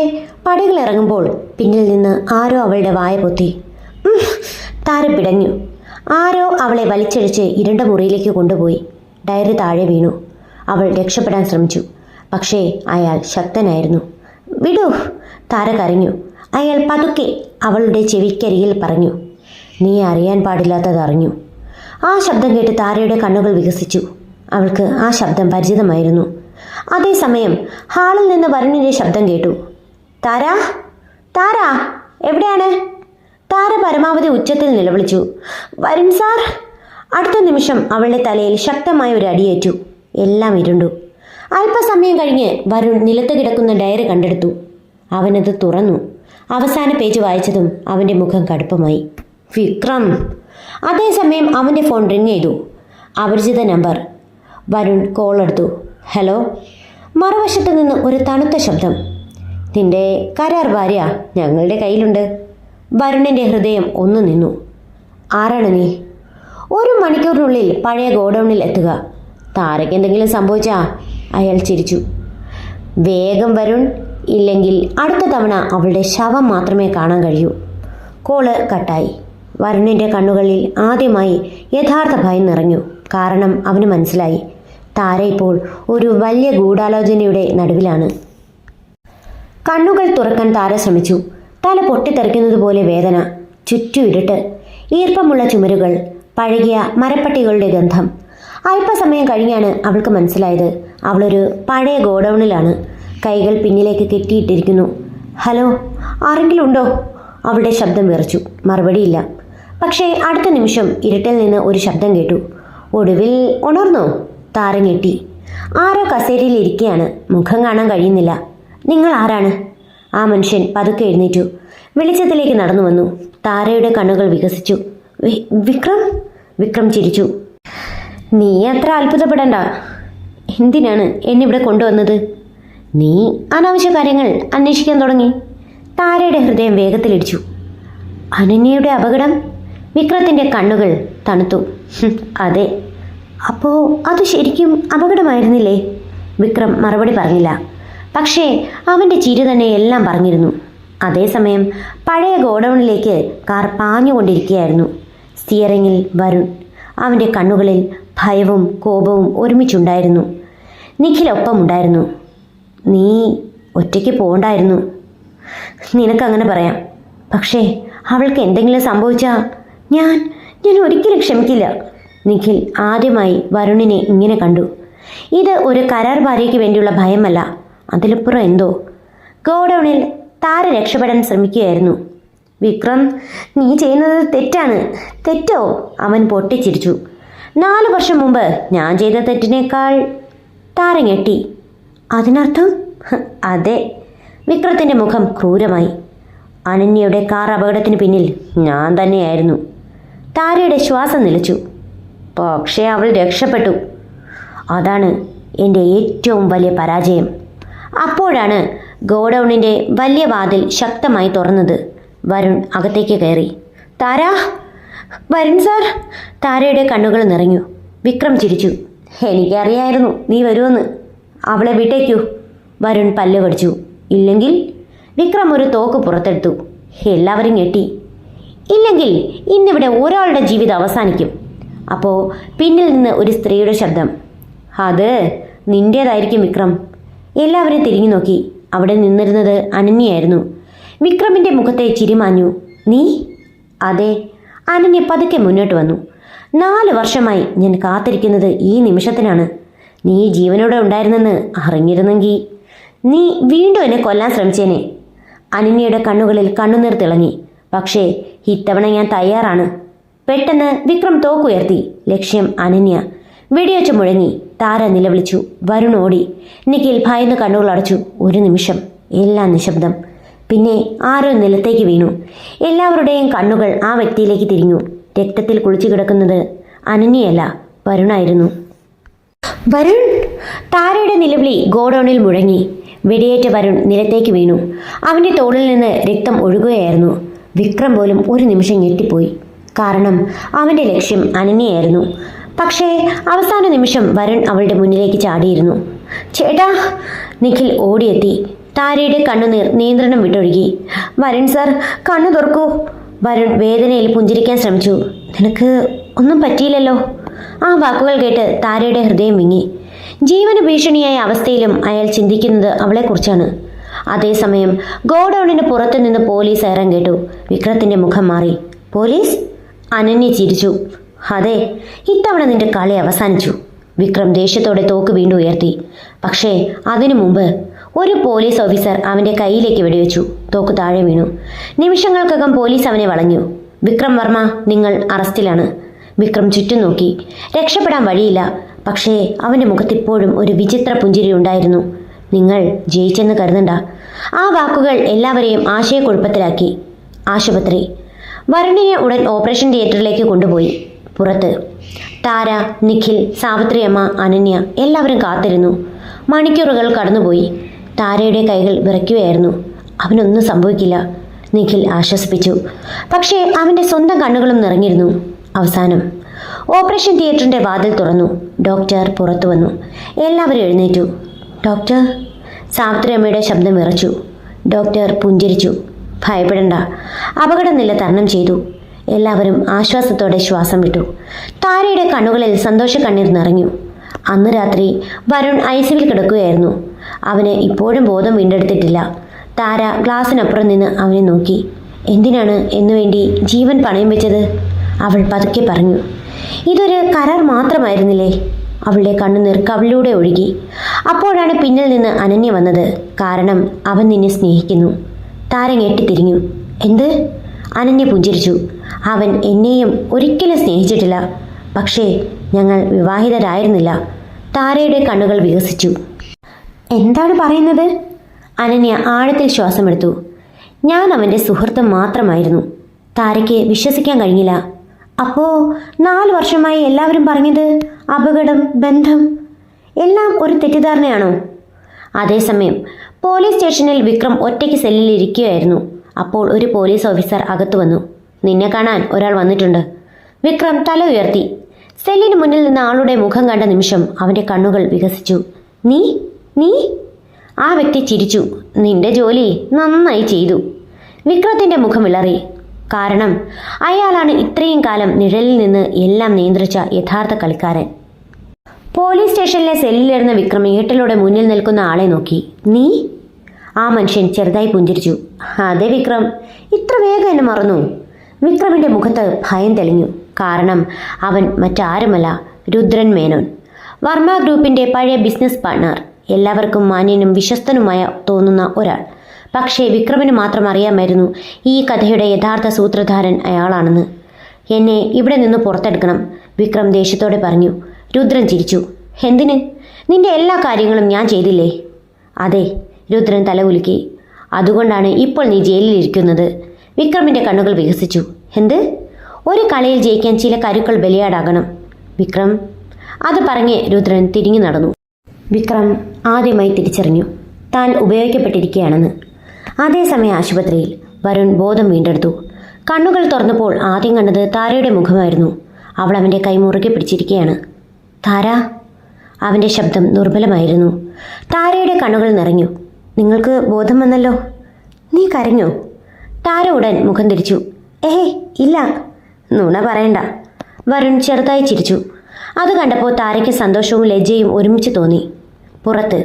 പടികൾ ഇറങ്ങുമ്പോൾ പിന്നിൽ നിന്ന് ആരോ അവളുടെ വായ പൊത്തി. താര പിടഞ്ഞു. ആരോ അവളെ വലിച്ചടിച്ച് ഇരുണ്ട മുറിയിലേക്ക് കൊണ്ടുപോയി. ഡയറി താഴെ വീണു. അവൾ രക്ഷപ്പെടാൻ ശ്രമിച്ചു. പക്ഷേ അയാൾ ശക്തനായിരുന്നു. വിടൂ! താര കരഞ്ഞു. അയാൾ പതുക്കെ അവളുടെ ചെവിക്കരികിൽ പറഞ്ഞു. നീ അറിയാൻ പാടില്ലാത്തത് അറിഞ്ഞു. ആ ശബ്ദം കേട്ട് താരയുടെ കണ്ണുകൾ വികസിച്ചു. അവൾക്ക് ആ ശബ്ദം പരിചിതമായിരുന്നു. അതേസമയം ഹാളിൽ നിന്ന് വരുണിൻ്റെ ശബ്ദം കേട്ടു. താര, താര, എവിടെയാണ്? താര പരമാവധി ഉച്ചത്തിൽ നിലവിളിച്ചു. വരുൺ സാർ! അടുത്ത നിമിഷം അവളുടെ തലയിൽ ശക്തമായ ഒരു അടിയേറ്റു. എല്ലാം ഇരുണ്ടു. അല്പസമയം കഴിഞ്ഞ് വരുൺ നിലത്ത് കിടക്കുന്ന ഡയറി കണ്ടെടുത്തു. അവനത് തുറന്നു. അവസാന പേജ് വായിച്ചതും അവൻ്റെ മുഖം കടുപ്പമായി. വിക്രം! അതേസമയം അവൻ്റെ ഫോൺ റിങ് ചെയ്തു. അപരിചിത നമ്പർ. വരുൺ കോൾ എടുത്തു. ഹലോ. മറുവശത്ത് നിന്ന് ഒരു തണുത്ത ശബ്ദം. നിന്റെ കരാർ ഭാര്യ ഞങ്ങളുടെ കയ്യിലുണ്ട്. വരുണിൻ്റെ ഹൃദയം ഒന്ന് നിന്നു. ആരാണ് നീ? 1 മണിക്കൂറിനുള്ളിൽ പഴയ ഗോഡൌണിൽ എത്തുക. താരയ്ക്ക് എന്തെങ്കിലും സംഭവിച്ചാ? അയാൾ ചിരിച്ചു. വേഗം വരുൺ, ഇല്ലെങ്കിൽ അടുത്ത തവണ അവളുടെ ശവം മാത്രമേ കാണാൻ കഴിയൂ. കോള് കട്ടായി. വരുണിൻ്റെ കണ്ണുകളിൽ ആദ്യമായി യഥാർത്ഥ ഭയം നിറഞ്ഞു. കാരണം അവന് മനസ്സിലായി, താര ഇപ്പോൾ ഒരു വലിയ ഗൂഢാലോചനയുടെ നടുവിലാണ്. കണ്ണുകൾ തുറക്കാൻ താര ശ്രമിച്ചു. തല പൊട്ടിത്തെറിക്കുന്നത് പോലെ വേദന. ചുറ്റും ഇരുട്ട്, ഈർപ്പമുള്ള ചുമരുകൾ, പഴകിയ മരപ്പട്ടികളുടെ ഗന്ധം. അല്പസമയം കഴിഞ്ഞാണ് അവൾക്ക് മനസ്സിലായത്, അവളൊരു പഴയ ഗോഡൌണിലാണ്. കൈകൾ പിന്നിലേക്ക് കെട്ടിയിട്ടിരിക്കുന്നു. ഹലോ, ആരെങ്കിലും ഉണ്ടോ? അവളുടെ ശബ്ദം വിറച്ചു. മറുപടിയില്ല. പക്ഷേ അടുത്ത നിമിഷം ഇരുട്ടിൽ നിന്ന് ഒരു ശബ്ദം കേട്ടു. ഒടുവിൽ ഉണർന്നോ? താര ഞെട്ടി. ആരോ കസേരയിൽ ഇരിക്കുകയാണ്. മുഖം കാണാൻ കഴിയുന്നില്ല. നിങ്ങൾ ആരാണ്? ആ മനുഷ്യൻ പതുക്കെ എഴുന്നേറ്റു. വെളിച്ചത്തിലേക്ക് നടന്നു വന്നു. താരയുടെ കണ്ണുകൾ വികസിച്ചു. വിക്രം? വിക്രം ചിരിച്ചു. നീ അത്ര അത്ഭുതപ്പെടണ്ട. എന്തിനാണ് എന്നിവിടെ കൊണ്ടുവന്നത്? നീ അനാവശ്യ കാര്യങ്ങൾ അന്വേഷിക്കാൻ തുടങ്ങി. താരയുടെ ഹൃദയം വേഗത്തിലിടിച്ചു. അനന്യയുടെ അപകടം? വിക്രത്തിൻ്റെ കണ്ണുകൾ തണുത്തു. അതെ. അപ്പോൾ അത് ശരിക്കും അപകടമായിരുന്നില്ലേ? വിക്രം മറുപടി പറഞ്ഞില്ല. പക്ഷേ അവൻ്റെ ചിരി തന്നെ എല്ലാം പറഞ്ഞിരുന്നു. അതേസമയം പഴയ ഗോഡൌണിലേക്ക് കാർ പാഞ്ഞുകൊണ്ടിരിക്കുകയായിരുന്നു. സ്റ്റിയറിങ്ങിൽ വരുൺ. അവൻ്റെ കണ്ണുകളിൽ ഭയവും കോപവും ഒരുമിച്ചുണ്ടായിരുന്നു. നിഖിലൊപ്പമുണ്ടായിരുന്നു. നീ ഒറ്റയ്ക്ക് പോകണ്ടായിരുന്നു. നിനക്കങ്ങനെ പറയാം. പക്ഷേ അവൾക്ക് എന്തെങ്കിലും സംഭവിച്ചാൽ ഞാൻ ഒരിക്കലും ക്ഷമിക്കില്ല. നിഖിൽ ആദ്യമായി വരുണിനെ ഇങ്ങനെ കണ്ടു. ഇത് ഒരു കരാർ ഭാര്യയ്ക്ക് വേണ്ടിയുള്ള ഭയമല്ല, അതിലപ്പുറം എന്തോ. ഗോഡൌണിൽ താര രക്ഷപ്പെടാൻ ശ്രമിക്കുകയായിരുന്നു. വിക്രം, നീ ചെയ്യുന്നത് തെറ്റാണ്. തെറ്റോ? അവൻ പൊട്ടിച്ചിരിച്ചു. 4 വർഷം മുമ്പ് ഞാൻ ചെയ്ത തെറ്റിനേക്കാൾ. താര ഞെട്ടി. അതിനർത്ഥം? അതെ. വിക്രത്തിൻ്റെ മുഖം ക്രൂരമായി. അനന്യയുടെ കാർ അപകടത്തിന് പിന്നിൽ ഞാൻ തന്നെയായിരുന്നു. താരയുടെ ശ്വാസം നിലച്ചു. പക്ഷേ അവൾ രക്ഷപ്പെട്ടു. അതാണ് എൻ്റെ ഏറ്റവും വലിയ പരാജയം. അപ്പോഴാണ് ഗോഡൌണിൻ്റെ വലിയ വാതിൽ ശക്തമായി തുറന്നത്. വരുൺ അകത്തേക്ക് കയറി. താര! വരുൺ സാർ! താരയുടെ കണ്ണുകൾ നിറഞ്ഞു. വിക്രം ചിരിച്ചു. എനിക്കറിയായിരുന്നു നീ വരുമെന്ന്. അവളെ വിട്ടേക്കൂ. വരുൺ പല്ല് കടിച്ചു. ഇല്ലെങ്കിൽ? വിക്രം ഒരു തോക്ക് പുറത്തെടുത്തു. എല്ലാവരും ഞെട്ടി. ഇല്ലെങ്കിൽ ഇന്നിവിടെ ഒരാളുടെ ജീവിതം അവസാനിക്കും. അപ്പോൾ പിന്നിൽ നിന്ന് ഒരു സ്ത്രീയുടെ ശബ്ദം. അത് നിന്റേതായിരിക്കും വിക്രം. എല്ലാവരും തിരിഞ്ഞു നോക്കി. അവിടെ നിന്നിരുന്നത് അനന്യയായിരുന്നു. വിക്രമിൻ്റെ മുഖത്തെ ചിരിമാഞ്ഞു. നീ? അതെ. അനന്യ പതുക്കെ മുന്നോട്ട് വന്നു. 4 വർഷമായി ഞാൻ കാത്തിരിക്കുന്നത് ഈ നിമിഷത്തിനാണ്. നീ ജീവനോടെ ഉണ്ടായിരുന്നെന്ന് അറിഞ്ഞിരുന്നെങ്കിൽ നീ വീണ്ടും എന്നെ കൊല്ലാൻ ശ്രമിച്ചേനെ. അനന്യയുടെ കണ്ണുകളിൽ കണ്ണുനീർ തിളങ്ങി. പക്ഷേ ഇത്തവണ ഞാൻ തയ്യാറാണ്. പെട്ടെന്ന് വിക്രം തോക്കുയർത്തി. ലക്ഷ്യം അനന്യ. വെടിവെച്ച് മുഴങ്ങി. താര നിലവിളിച്ചു. വരുൺ ഓടി. നിഖിൽ ഭയന്ന് കണ്ണുകൾ അടച്ചു. ഒരു നിമിഷം എല്ലാം നിശബ്ദം. പിന്നെ ആരോ നിലത്തേക്ക് വീണു. എല്ലാവരുടെയും കണ്ണുകൾ ആ വ്യക്തിയിലേക്ക് തിരിഞ്ഞു. രക്തത്തിൽ കുളിച്ചു കിടക്കുന്നത് അനന്യയല്ല, വരുണായിരുന്നു. വരുൺ! താരയുടെ നിലവിളി ഗോഡൌണിൽ മുഴങ്ങി. വെടിയേറ്റ വരുൺ നിലത്തേക്ക് വീണു. അവൻ്റെ തോളിൽ നിന്ന് രക്തം ഒഴുകുകയായിരുന്നു. വിക്രം പോലും ഒരു നിമിഷം ഞെട്ടിപ്പോയി. കാരണം അവൻ്റെ ലക്ഷ്യം അനന്യയായിരുന്നു. പക്ഷേ അവസാന നിമിഷം വരുൺ അവളുടെ മുന്നിലേക്ക് ചാടിയിരുന്നു. ചേട്ടാ! നിഖിൽ ഓടിയെത്തി. താരയുടെ കണ്ണുനീർ നിയന്ത്രണം വിട്ടൊഴുകി. വരുൺ സാർ, കണ്ണു തുറക്കൂ. വരുൺ വേദനയിൽ പുഞ്ചിരിക്കാൻ ശ്രമിച്ചു. നിനക്ക് ഒന്നും പറ്റിയില്ലല്ലോ. ആ വാക്കുകൾ കേട്ട് താരയുടെ ഹൃദയം വിങ്ങി. ജീവന ഭീഷണിയായ അവസ്ഥയിലും അയാൾ ചിന്തിക്കുന്നത് അവളെക്കുറിച്ചാണ്. അതേസമയം ഗോഡൌണിന് പുറത്തു നിന്ന് പോലീസ് സൈറൻ കേട്ടു. വിക്രത്തിൻ്റെ മുഖം മാറി. പോലീസ്? അനന്യ ചിരിച്ചു. അതെ, ഇത്തവണ നിന്റെ കളി അവസാനിച്ചു. വിക്രം ദേഷ്യത്തോടെ തോക്ക് വീണ്ടും ഉയർത്തി. പക്ഷേ അതിനു മുമ്പ് ഒരു പോലീസ് ഓഫീസർ അവൻ്റെ കയ്യിലേക്ക് വെടിവെച്ചു. തോക്ക് താഴെ വീണു. നിമിഷങ്ങൾക്കകം പോലീസ് അവനെ വളഞ്ഞു. വിക്രം വർമ്മ, നിങ്ങൾ അറസ്റ്റിലാണ്. വിക്രം ചുറ്റും നോക്കി. രക്ഷപ്പെടാൻ വഴിയില്ല. പക്ഷേ അവൻ്റെ മുഖത്തിപ്പോഴും ഒരു വിചിത്ര പുഞ്ചിരി ഉണ്ടായിരുന്നു. നിങ്ങൾ ജയിച്ചെന്ന് കരുതണ്ട. ആ വാക്കുകൾ എല്ലാവരെയും ആശയക്കുഴപ്പത്തിലാക്കി. ആശുപത്രി. വരുണിനെ ഉടൻ ഓപ്പറേഷൻ തിയേറ്ററിലേക്ക് കൊണ്ടുപോയി. പുറത്ത് താര, നിഖിൽ, സാവിത്രിയമ്മ, അനന്യ എല്ലാവരും കാത്തിരുന്നു. മണിക്കൂറുകൾ കടന്നുപോയി. താരയുടെ കൈകൾ വിറയ്ക്കുകയായിരുന്നു. അവനൊന്നും സംഭവിക്കില്ല. നിഖിൽ ആശ്വസിപ്പിച്ചു. പക്ഷേ അവൻ്റെ സ്വന്തം കണ്ണുകളും നിറഞ്ഞിരുന്നു. അവസാനം ഓപ്പറേഷൻ തിയേറ്ററിൻ്റെ വാതിൽ തുറന്നു. ഡോക്ടർ പുറത്തു വന്നു. എല്ലാവരും എഴുന്നേറ്റു. ഡോക്ടർ, സാവിത്രി അമ്മയുടെ ശബ്ദം വിറച്ചു. ഡോക്ടർ പുഞ്ചിരിച്ചു. ഭയപ്പെടണ്ട, അപകടനില തരണം ചെയ്തു. എല്ലാവരും ആശ്വാസത്തോടെ ശ്വാസം വിട്ടു. താരയുടെ കണ്ണുകളിൽ സന്തോഷ കണ്ണീർ നിറഞ്ഞു. അന്ന് രാത്രി വരുൺ ഐസിയിൽ കിടക്കുകയായിരുന്നു. അവന് ഇപ്പോഴും ബോധം വീണ്ടെടുത്തിട്ടില്ല. താര ഗ്ലാസിനപ്പുറം നിന്ന് അവനെ നോക്കി. എന്തിനാണ് എന്നുവേണ്ടി ജീവൻ പണയം വെച്ചത്? അവൾ പതുക്കെ പറഞ്ഞു. ഇതൊരു കരാർ മാത്രമായിരുന്നില്ലേ? അവളുടെ കണ്ണുനീർ കവിളിലൂടെ ഒഴുകി. അപ്പോഴാണ് പിന്നിൽ നിന്ന് അനന്യ വന്നത്. കാരണം അവൻ നിന്നെ സ്നേഹിക്കുന്നു. താര ഞെട്ടിത്തിരിഞ്ഞു. എന്ത്? അനന്യ പുഞ്ചിരിച്ചു. അവൻ എന്നെയും ഒരിക്കലും സ്നേഹിച്ചിട്ടില്ല. പക്ഷേ ഞങ്ങൾ വിവാഹിതരായിരുന്നില്ല. താരയുടെ കണ്ണുകൾ വികസിച്ചു. എന്താണ് പറയുന്നത്? അനന്യ ആഴത്തിൽ ശ്വാസമെടുത്തു. ഞാൻ അവൻ്റെ സുഹൃത്ത് മാത്രമായിരുന്നു. താരയ്ക്ക് വിശ്വസിക്കാൻ കഴിഞ്ഞില്ല. അപ്പോൾ 4 വർഷമായി എല്ലാവരും പറഞ്ഞത് അപകടം, ബന്ധം എല്ലാം ഒരു തെറ്റിദ്ധാരണയാണോ? അതേസമയം പോലീസ് സ്റ്റേഷനിൽ വിക്രം ഒറ്റയ്ക്ക് സെല്ലിൽ ഇരിക്കുകയായിരുന്നു. അപ്പോൾ ഒരു പോലീസ് ഓഫീസർ അകത്തു വന്നു. നിന്നെ കാണാൻ ഒരാൾ വന്നിട്ടുണ്ട്. വിക്രം തല ഉയർത്തി. സെല്ലിന് മുന്നിൽ നിന്ന് ആളുടെ മുഖം കണ്ട നിമിഷം അവൻ്റെ കണ്ണുകൾ വികസിച്ചു. നീ നീ ആ വ്യക്തി ചിരിച്ചു. നിന്റെ ജോലി നന്നായി ചെയ്തു. വിക്രത്തിൻ്റെ മുഖം വിളറി. കാരണം അയാളാണ് ഇത്രയും കാലം നിഴലിൽ നിന്ന് എല്ലാം നിയന്ത്രിച്ച യഥാർത്ഥ കളിക്കാരൻ. പോലീസ് സ്റ്റേഷനിലെ സെല്ലിലിരുന്ന വിക്രം ഏട്ടലോടെ മുന്നിൽ നിൽക്കുന്ന ആളെ നോക്കി. നീ? ആ മനുഷ്യൻ ചെറുതായി പുഞ്ചിരിച്ചു. അതെ വിക്രം, ഇത്ര വേഗം എന്നെ മറന്നു? വിക്രമിൻ്റെ മുഖത്ത് ഭയം തെളിഞ്ഞു. കാരണം അവൻ മറ്റാരുമല്ല, രുദ്രൻ മേനോൻ, വർമ്മ ഗ്രൂപ്പിൻ്റെ പഴയ ബിസിനസ് പാർട്ണർ. എല്ലാവർക്കും മാന്യനും വിശ്വസ്തനുമായ തോന്നുന്ന ഒരാൾ. പക്ഷേ വിക്രമിന് മാത്രം അറിയാമായിരുന്നു ഈ കഥയുടെ യഥാർത്ഥ സൂത്രധാരൻ അയാളാണെന്ന്. എന്നെ ഇവിടെ നിന്ന് പുറത്തെടുക്കണം, വിക്രം ദേഷ്യത്തോടെ പറഞ്ഞു. രുദ്രൻ ചിരിച്ചു. എന്തിന്? നിന്റെ എല്ലാ കാര്യങ്ങളും ഞാൻ ചെയ്തില്ലേ? അതെ, രുദ്രൻ തല കുലുക്കി. അതുകൊണ്ടാണ് ഇപ്പോൾ നീ ജയിലിലിരിക്കുന്നത്. വിക്രമിൻ്റെ കണ്ണുകൾ വികസിച്ചു. എന്ത്? ഒരു കളിയിൽ ജയിക്കാൻ ചില കരുക്കൾ ബലിയാടാകണം വിക്രം. അത് പറഞ്ഞ് രുദ്രൻ തിരിഞ്ഞു നടന്നു. വിക്രം ആദ്യമായി തിരിച്ചറിഞ്ഞു താൻ ഉപയോഗിക്കപ്പെട്ടിരിക്കുകയാണെന്ന്. അതേസമയം ആശുപത്രിയിൽ വരുൺ ബോധം വീണ്ടെടുത്തു. കണ്ണുകൾ തുറന്നപ്പോൾ ആദ്യം കണ്ടത് താരയുടെ മുഖമായിരുന്നു. അവൾ അവൻ്റെ കൈ മുറുകെ പിടിച്ചിരിക്കുകയാണ്. താര. അവൻ്റെ ശബ്ദം ദുർബലമായിരുന്നു. താരയുടെ കണ്ണുകൾ നിറഞ്ഞു. നിങ്ങൾക്ക് ബോധം വന്നല്ലോ. നീ കരഞ്ഞോ? താര ഉടൻ മുഖം തിരിച്ചു. ഏയ് ഇല്ല. നുണ പറയണ്ട. വരുൺ ചെറുതായി ചിരിച്ചു. അത് കണ്ടപ്പോൾ താരയ്ക്ക് സന്തോഷവും ലജ്ജയും ഒരുമിച്ച് തോന്നി. പുറത്ത്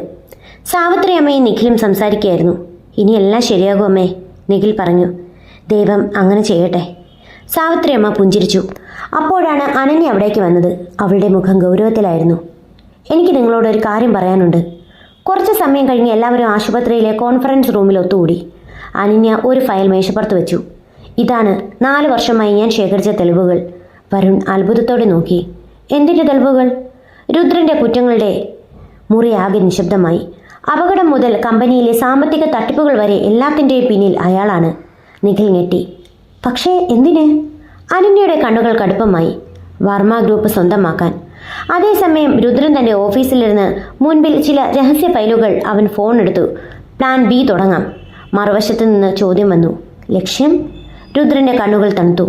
സാവിത്രി അമ്മയും നിഖിലും സംസാരിക്കുകയായിരുന്നു. ഇനി എല്ലാം ശരിയാകും അമ്മേ, നിഖിൽ പറഞ്ഞു. ദൈവം അങ്ങനെ ചെയ്യട്ടെ. സാവിത്രി അമ്മ പുഞ്ചിരിച്ചു. അപ്പോഴാണ് അനന്യ അവിടേക്ക് വന്നത്. അവളുടെ മുഖം ഗൗരവത്തിലായിരുന്നു. എനിക്ക് നിങ്ങളോടൊരു കാര്യം പറയാനുണ്ട്. കുറച്ച് സമയം കഴിഞ്ഞ് എല്ലാവരും ആശുപത്രിയിലെ കോൺഫറൻസ് റൂമിൽ ഒത്തുകൂടി. അനന്യ ഒരു ഫയൽ മേശപ്പുറത്ത് വെച്ചു. ഇതാണ് 4 വർഷമായി ഞാൻ ശേഖരിച്ച തെളിവുകൾ. വരുൺ അത്ഭുതത്തോടെ നോക്കി. എന്തിൻ്റെ തെളിവുകൾ? രുദ്രൻ്റെ കുറ്റങ്ങളുടെ. മുറി ആകെ നിശബ്ദമായി. അപകടം മുതൽ കമ്പനിയിലെ സാമ്പത്തിക തട്ടിപ്പുകൾ വരെ എല്ലാത്തിൻ്റെയും പിന്നിൽ അയാളാണ്. നിഖിൽ ഞെട്ടി. പക്ഷേ എന്തിന്? അനന്യയുടെ കണ്ണുകൾ കടുപ്പമായി. വർമ്മ ഗ്രൂപ്പ് സ്വന്തമാക്കാൻ. അതേസമയം രുദ്രൻ തൻ്റെ ഓഫീസിലിരുന്ന് മുൻപിൽ ചില രഹസ്യ ഫയലുകൾ. അവൻ ഫോൺ എടുത്തു. പ്ലാൻ ബി തുടങ്ങാം. മറുവശത്ത് നിന്ന് ചോദ്യം വന്നു. ലക്ഷ്യം? രുദ്രൻ്റെ കണ്ണുകൾ തണുത്തു.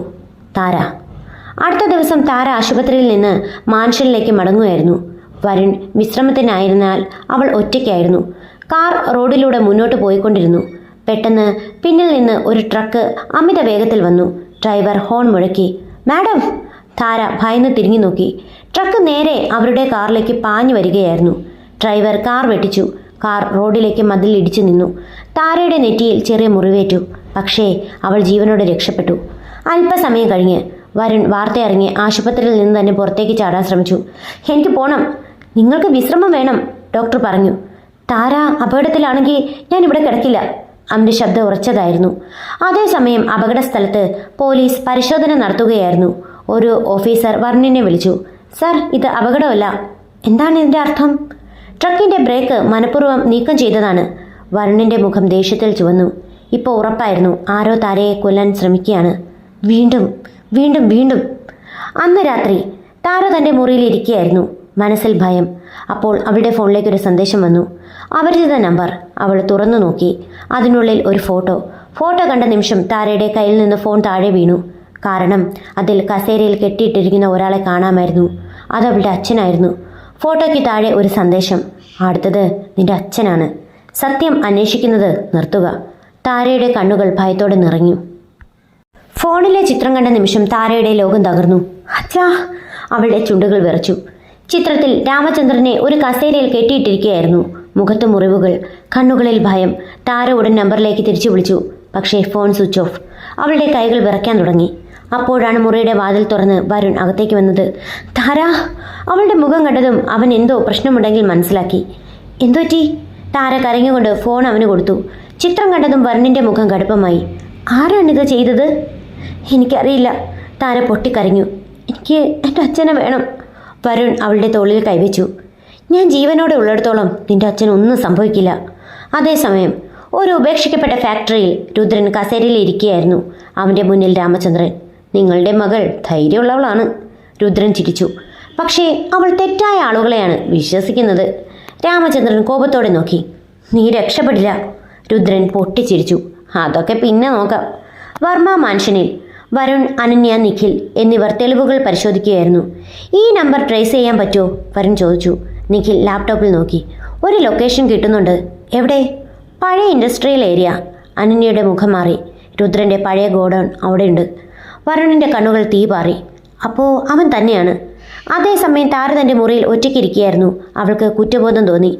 താര. അടുത്ത ദിവസം താര ആശുപത്രിയിൽ നിന്ന് മാൻഷനിലേക്ക് മടങ്ങുകയായിരുന്നു. വരുൺ വിശ്രമത്തിനായിരുന്നാൽ അവൾ ഒറ്റയ്ക്കായിരുന്നു. കാർ റോഡിലൂടെ മുന്നോട്ട് പോയിക്കൊണ്ടിരുന്നു. പെട്ടെന്ന് പിന്നിൽ നിന്ന് ഒരു ട്രക്ക് അമിത വേഗത്തിൽ വന്നു. ഡ്രൈവർ ഹോൺ മുഴക്കി. മാഡം! താര ഭയന്ന് തിരിഞ്ഞു നോക്കി. ട്രക്ക് നേരെ അവരുടെ കാറിലേക്ക് പാഞ്ഞു വരികയായിരുന്നു. Driver car വെട്ടിച്ചു. കാർ റോഡിലേക്ക് മതിലിടിച്ചു നിന്നു. താരയുടെ നെറ്റിയിൽ ചെറിയ മുറിവേറ്റു. പക്ഷേ അവൾ ജീവനോടെ രക്ഷപ്പെട്ടു. അല്പസമയം കഴിഞ്ഞ് വരുൺ വാർത്തയറിഞ്ഞ് ആശുപത്രിയിൽ നിന്ന് തന്നെ പുറത്തേക്ക് ചാടാൻ ശ്രമിച്ചു. എനിക്ക് പോണം. നിങ്ങൾക്ക് വിശ്രമം വേണം, ഡോക്ടർ പറഞ്ഞു. താര അപകടത്തിലാണെങ്കിൽ ഞാനിവിടെ കിടക്കില്ല. അവൻ്റെ ശബ്ദം ഉറച്ചതായിരുന്നു. അതേസമയം അപകട സ്ഥലത്ത് പോലീസ് പരിശോധന നടത്തുകയായിരുന്നു. ഒരു ഓഫീസർ വരുണിനെ വിളിച്ചു. സർ, ഇത് അപകടമല്ല. എന്താണ് ഇതിൻ്റെ അർത്ഥം? ട്രക്കിൻ്റെ ബ്രേക്ക് മനഃപൂർവ്വം നീക്കം ചെയ്തതാണ്. വരുണിൻ്റെ മുഖം ദേഷ്യത്തിൽ ചുവന്നു. ഇപ്പോൾ ഉറപ്പായിരുന്നു ആരോ താരയെ കൊല്ലാൻ ശ്രമിക്കുകയാണ്. വീണ്ടും വീണ്ടും വീണ്ടും. അന്ന് രാത്രി താര തൻ്റെ മുറിയിൽ ഇരിക്കുകയായിരുന്നു. മനസ്സിൽ ഭയം. അപ്പോൾ അവളുടെ ഫോണിലേക്ക് ഒരു സന്ദേശം വന്നു. അപരിചിത നമ്പർ. അവൾ തുറന്നു നോക്കി. അതിനുള്ളിൽ ഒരു ഫോട്ടോ. ഫോട്ടോ കണ്ട നിമിഷം താരയുടെ കയ്യിൽ നിന്ന് ഫോൺ താഴെ വീണു. കാരണം അതിൽ കസേരയിൽ കെട്ടിയിട്ടിരിക്കുന്ന ഒരാളെ കാണാമായിരുന്നു. അതവളുടെ അച്ഛനായിരുന്നു. ഫോട്ടോയ്ക്ക് താഴെ ഒരു സന്ദേശം: അടുത്തത് നിന്റെ അച്ഛനാണ്. സത്യം അന്വേഷിക്കുന്നത് നിർത്തുക. താരയുടെ കണ്ണുകൾ ഭയത്തോടെ നിറഞ്ഞു. ഫോണിലെ ചിത്രം കണ്ട നിമിഷം താരയുടെ ലോകം തകർന്നു. അച്ഛാ! അവളുടെ ചുണ്ടുകൾ വിറച്ചു. ചിത്രത്തിൽ രാമചന്ദ്രനെ ഒരു കസേരയിൽ കെട്ടിയിട്ടിരിക്കുകയായിരുന്നു. മുഖത്ത് മുറിവുകൾ, കണ്ണുകളിൽ ഭയം. താര ഉടൻ നമ്പറിലേക്ക് തിരിച്ചു വിളിച്ചു. പക്ഷേ ഫോൺ സ്വിച്ച് ഓഫ്. അവളുടെ കൈകൾ വിറയ്ക്കാൻ തുടങ്ങി. അപ്പോഴാണ് മുറിയുടെ വാതിൽ തുറന്ന് വരുൺ അകത്തേക്ക് വന്നത്. താര! അവളുടെ മുഖം കണ്ടതും അവൻ എന്തോ പ്രശ്നമുണ്ടെങ്കിൽ മനസ്സിലാക്കി. എന്തുപറ്റി? താര കരഞ്ഞുകൊണ്ട് ഫോൺ അവന് കൊടുത്തു. ചിത്രം കണ്ടതും വരുണിന്റെ മുഖം കടുപ്പമായി. ആരാണിത് ചെയ്തത്? എനിക്കറിയില്ല. താര പൊട്ടിക്കരഞ്ഞു. എനിക്ക് എൻ്റെ അച്ഛനെ വേണം. വരുൺ അവളുടെ തോളിൽ കൈവച്ചു. ഞാൻ ജീവനോടെ ഉള്ളിടത്തോളം നിന്റെ അച്ഛന് ഒന്നും സംഭവിക്കില്ല. അതേസമയം ഒരു ഉപേക്ഷിക്കപ്പെട്ട ഫാക്ടറിയിൽ രുദ്രൻ കസേരയിൽ ഇരിക്കുകയായിരുന്നു. അവൻ്റെ മുന്നിൽ രാമചന്ദ്രൻ. നിങ്ങളുടെ മകൾ ധൈര്യമുള്ളവളാണ്. രുദ്രൻ ചിരിച്ചു. പക്ഷേ അവൾ തെറ്റായ ആളുകളെയാണ് വിശ്വസിക്കുന്നത്. രാമചന്ദ്രൻ കോപത്തോടെ നോക്കി. നീ രക്ഷപ്പെടില്ല. രുദ്രൻ പൊട്ടിച്ചിരിച്ചു. അതൊക്കെ പിന്നെ നോക്കാം. വർമ്മ മാൻഷനിൽ വരുൺ, അനന്യ, നിഖിൽ എന്നിവർ തെളിവുകൾ പരിശോധിക്കുകയായിരുന്നു. ഈ നമ്പർ ട്രേസ് ചെയ്യാൻ പറ്റുമോ? വരുൺ ചോദിച്ചു. നിഖിൽ ലാപ്ടോപ്പിൽ നോക്കി. ഒരു ലൊക്കേഷൻ കിട്ടുന്നുണ്ട്. എവിടെ? പഴയ ഇൻഡസ്ട്രിയൽ ഏരിയ. അനന്യയുടെ മുഖം മാറി. രുദ്രൻ്റെ പഴയ ഗോഡൗൺ അവിടെയുണ്ട്. വരുണിൻ്റെ കണ്ണുകൾ തീ പാറി. അപ്പോൾ അവൻ തന്നെയാണ്. അതേസമയം താര തൻ്റെ മുറിയിൽ ഒറ്റയ്ക്കിരിക്കുകയായിരുന്നു. അവൾക്ക് കുറ്റബോധം തോന്നി.